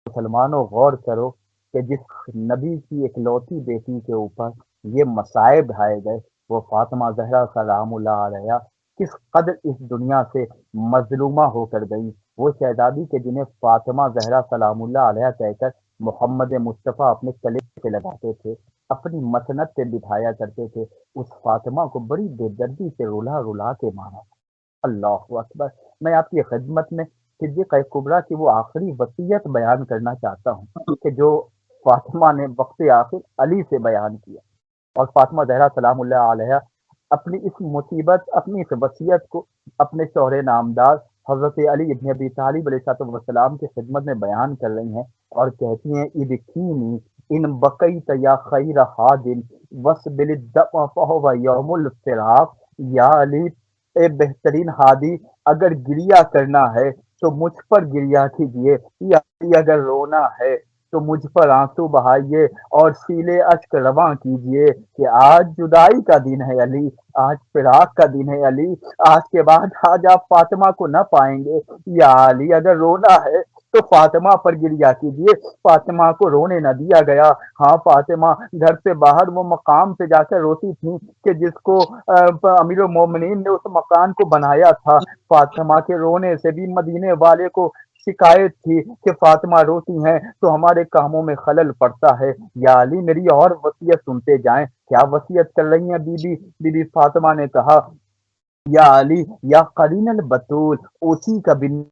مسلمانوں غور کرو کہ جس نبی کی اکلوتی بیٹی کے اوپر یہ مصائب ڈھائے گئے, وہ فاطمہ زہرا سلام اللہ علیہ کس قدر اس دنیا سے مظلومہ ہو کر گئی. وہ شہزادی کے جنہیں فاطمہ زہرا سلام اللہ علیہ کہہ کر محمد مصطفیٰ اپنے گلے پہ لگاتے تھے, اپنی مسند پہ بٹھایا کرتے تھے, اس فاطمہ کو بڑی بے دردی سے رلا رلا کے مارا. اللہ اکبر. میں آپ کی خدمت میں صدیقہ کبریٰ کی وہ آخری وصیت بیان کرنا چاہتا ہوں کہ جو فاطمہ نے وقت آخر علی سے بیان کیا, اور فاطمہ زہرا سلام اللہ علیہ اپنی اس مصیبت, اپنی اس وصیت کو اپنے شوہر نامدار حضرت علی ابن ابی طالب علیہ السلام کی خدمت میں بیان کر رہی ہیں, اور کہتی ہیں ابکینی ان بقیت یا خیر حادن وسبل الدم فہو یوم الفراق. یا علی اے بہترین ہادی, اگر گریا کرنا ہے تو مجھ پر گریا کیجیے, یا علی اگر رونا ہے تو مجھ پر آنسو بہائیے اور سیلے اشک رواں کیجیے کہ آج جدائی کا دن ہے علی, آج فراق کا دن ہے علی, آج کے بعد آج آپ فاطمہ کو نہ پائیں گے. یا علی اگر رونا ہے تو فاطمہ پر گریا کیجیے, فاطمہ کو رونے نہ دیا گیا. ہاں فاطمہ گھر سے باہر وہ مقام پہ جا کر روتی تھی کہ جس کو امیر المومنین نے اس مکان کو بنایا تھا. فاطمہ کے رونے سے بھی مدینے والے کو شکایت تھی کہ فاطمہ روتی ہیں تو ہمارے کاموں میں خلل پڑتا ہے. یا علی میری اور وصیت سنتے جائیں. کیا وصیت کر رہی ہیں بی بی فاطمہ نے کہا, یا علی یا قرین البتول اوسی کا بن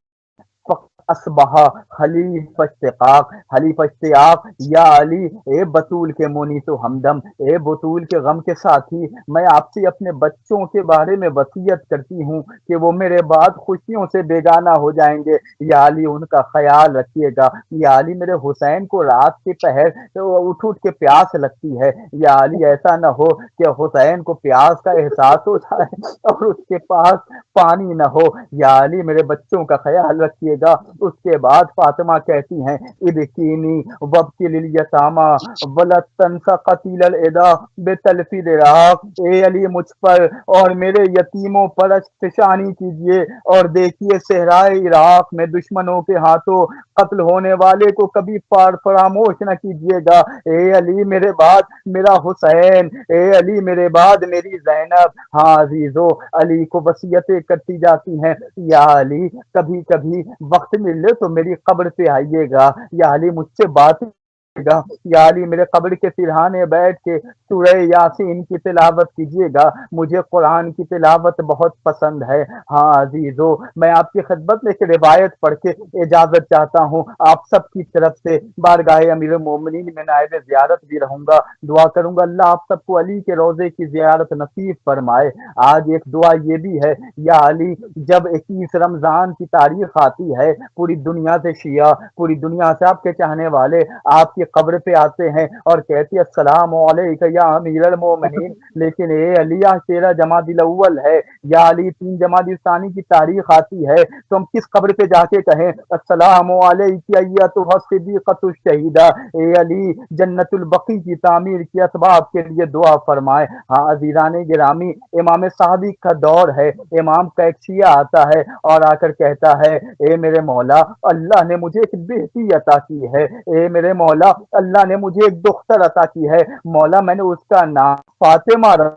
اصبح حلیف اشتقاق, حلیف اشتیاق. یا علی اے بطول کے مونس و ہمدم, اے بطول کے غم کے ساتھی, میں آپ سے اپنے بچوں کے بارے میں وصیت کرتی ہوں کہ وہ میرے بعد خوشیوں سے بیگانہ ہو جائیں گے. یا علی ان کا خیال رکھیے گا. یا علی میرے حسین کو رات کے پہر اٹھ اٹھ کے پیاس لگتی ہے. یا علی ایسا نہ ہو کہ حسین کو پیاس کا احساس ہو جائے اور اس کے پاس پانی نہ ہو. یا علی میرے بچوں کا خیال رکھیے گا. اس کے بعد فاطمہ کہتی ہیں ابکینی وابکل الیتاما ولا تنسا قتیل الادا بتلفی دراق، اے علی مجھ پر اور میرے یتیموں پر استشانی کیجیے، اور دیکھیے صحرائے عراق میں دشمنوں کے ہاتھوں قتل ہونے والے کو کبھی فراموش نہ کیجیے گا۔ اے علی میرے بعد میرا حسین، اے علی میرے بعد میری زینب۔ ہاں عزیزو، علی کو وصیتیں کرتی جاتی ہیں، یا علی کبھی کبھی وقت ملے تو میری قبر پہ آئیے گا، یا علی مجھ سے بات کیجیے گا، یا علی میرے قبر کے سرہانے بیٹھ کے سورہ یاسین کی تلاوت کیجیے گا، مجھے قرآن کی تلاوت بہت پسند ہے۔ ہاں عزیزو، میں آپ کی خدمت میں ایک روایت پڑھ کے اجازت چاہتا ہوں آپ سب کی طرف سے۔ بارگاہ امیر المومنین میں نائب زیارت بھی رہوں گا، دعا کروں گا اللہ آپ سب کو علی کے روضے کی زیارت نصیب فرمائے۔ آج ایک دعا یہ بھی ہے، یا علی جب 21 رمضان کی تاریخ آتی ہے، پوری دنیا سے شیعہ، پوری دنیا سے آپ کے چاہنے والے آپ کی قبر پہ آتے ہیں اور کہتے ہیں السلام علیکہ یا امیر المومنین، لیکن اے علی آج 13 جمادی الاول ہے، یا علی 3 جمادی ثانی کی تاریخ آتی ہے، تو ہم کس قبر پہ جا کے کہیں السلام علیکہ ایتھا الصدیقۃ الشہیدہ؟ اے علی جنت البقیع کی تعمیر کی اسباب کے لیے دعا فرمائے۔ ہاں عزیزان گرامی، امام صادق کا دور ہے، امام کا ایک شیعہ آتا ہے اور آ کر کہتا ہے اے میرے مولا، اللہ نے مجھے ایک بیٹی عطا کی ہے، اے میرے مولا اللہ نے مجھے ایک دختر عطا کی ہے، مولا میں نے اس کا نام فاطمہ رکھا۔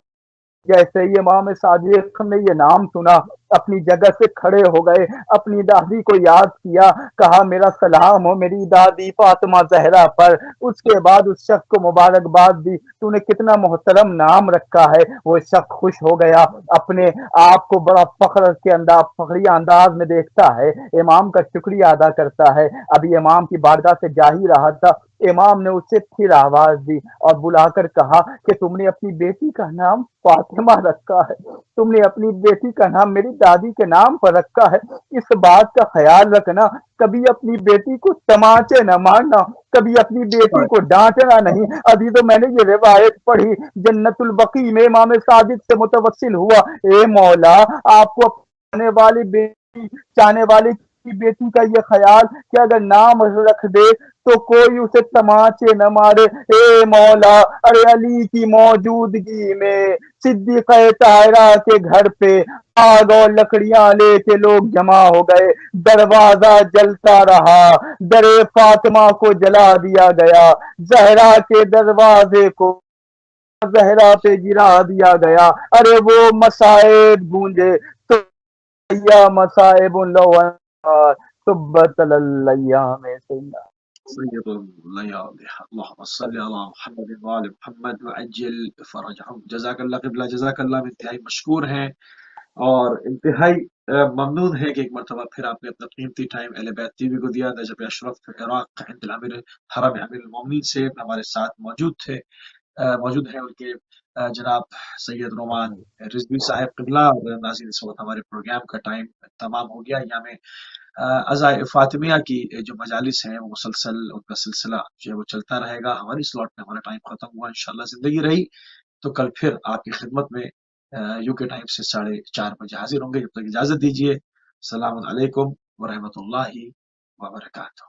جیسے ہی امام صادق نے یہ نام سنا، اپنی جگہ سے کھڑے ہو گئے، اپنی دادی کو یاد کیا، کہا میرا سلام ہو میری دادی فاطمہ زہرا پر۔ اس کے بعد اس شخص کو مبارکباد دی، تو نے کتنا محترم نام رکھا ہے۔ وہ شخص خوش ہو گیا، اپنے آپ کو بڑا فخر کے انداز فخری انداز میں دیکھتا ہے، امام کا شکریہ ادا کرتا ہے۔ ابھی امام کی بارگاہ سے جا ہی رہا تھا، امام نے اسے پھر آواز دی اور بلا کر کہا کہ تم نے اپنی بیٹی کا نام فاطمہ رکھا ہے، تم نے اپنی بیٹی کا نام میری دادی کے نام پر رکھا ہے، اس بات کا خیال رکھنا کبھی اپنی بیٹی کو تماچے نہ مارنا، کبھی اپنی بیٹی کو ڈانٹنا نہیں۔ ابھی تو میں نے یہ روایت پڑھی، جنت البقیع میں امام صادق سے متوسل ہوا، اے مولا آپ کو چاہنے والی بیٹی، چاہنے والی کی بیٹی کا یہ خیال کہ اگر نام رکھ دے تو کوئی اسے تماچے نہ مارے۔ اے مولا، ارے علی کی موجودگی میں صدیقہ طاہرہ کے گھر پہ آگ اور لکڑیاں لے کے لوگ جمع ہو گئے، دروازہ جلتا رہا، در فاطمہ کو جلا دیا گیا، زہرا کے دروازے کو زہرا پہ گرا دیا گیا۔ ارے وہ مصائب گونجے، تو یا مصائب لو تبت الایام سیدنا سید اللیال اللہم صلی علی محمد وآل محمد وعجل فرجہم۔ جزاک اللہ قبلہ، جزاک اللہ، انتہائی مشکور ہیں اور انتہائی ممنون ہے کہ ایک مرتبہ پھر آپ نے اپنا قیمتی ٹائم اہل بیت ٹی وی کو دیا۔ نجف اشرف عراق عند الامیر حرم امیر المومنین سے ہمارے ساتھ موجود ہیں ان کے جناب سید نعمان رضوی صاحب قبلہ۔ اور ناظرین اس وقت ہمارے پروگرام کا ٹائم تمام ہو گیا، یہاں میں عزائے فاطمیہ کی جو مجالس ہیں وہ مسلسل ان کا سلسلہ جو ہے وہ چلتا رہے گا۔ ہماری سلاٹ میں ہمارا ٹائم ختم ہوا، انشاءاللہ زندگی رہی تو کل پھر آپ کی خدمت میں یو کے ٹائم سے 4:30 بجے حاضر ہوں گے۔ جب تک اجازت دیجیے، السلام علیکم ورحمۃ اللہ وبرکاتہ۔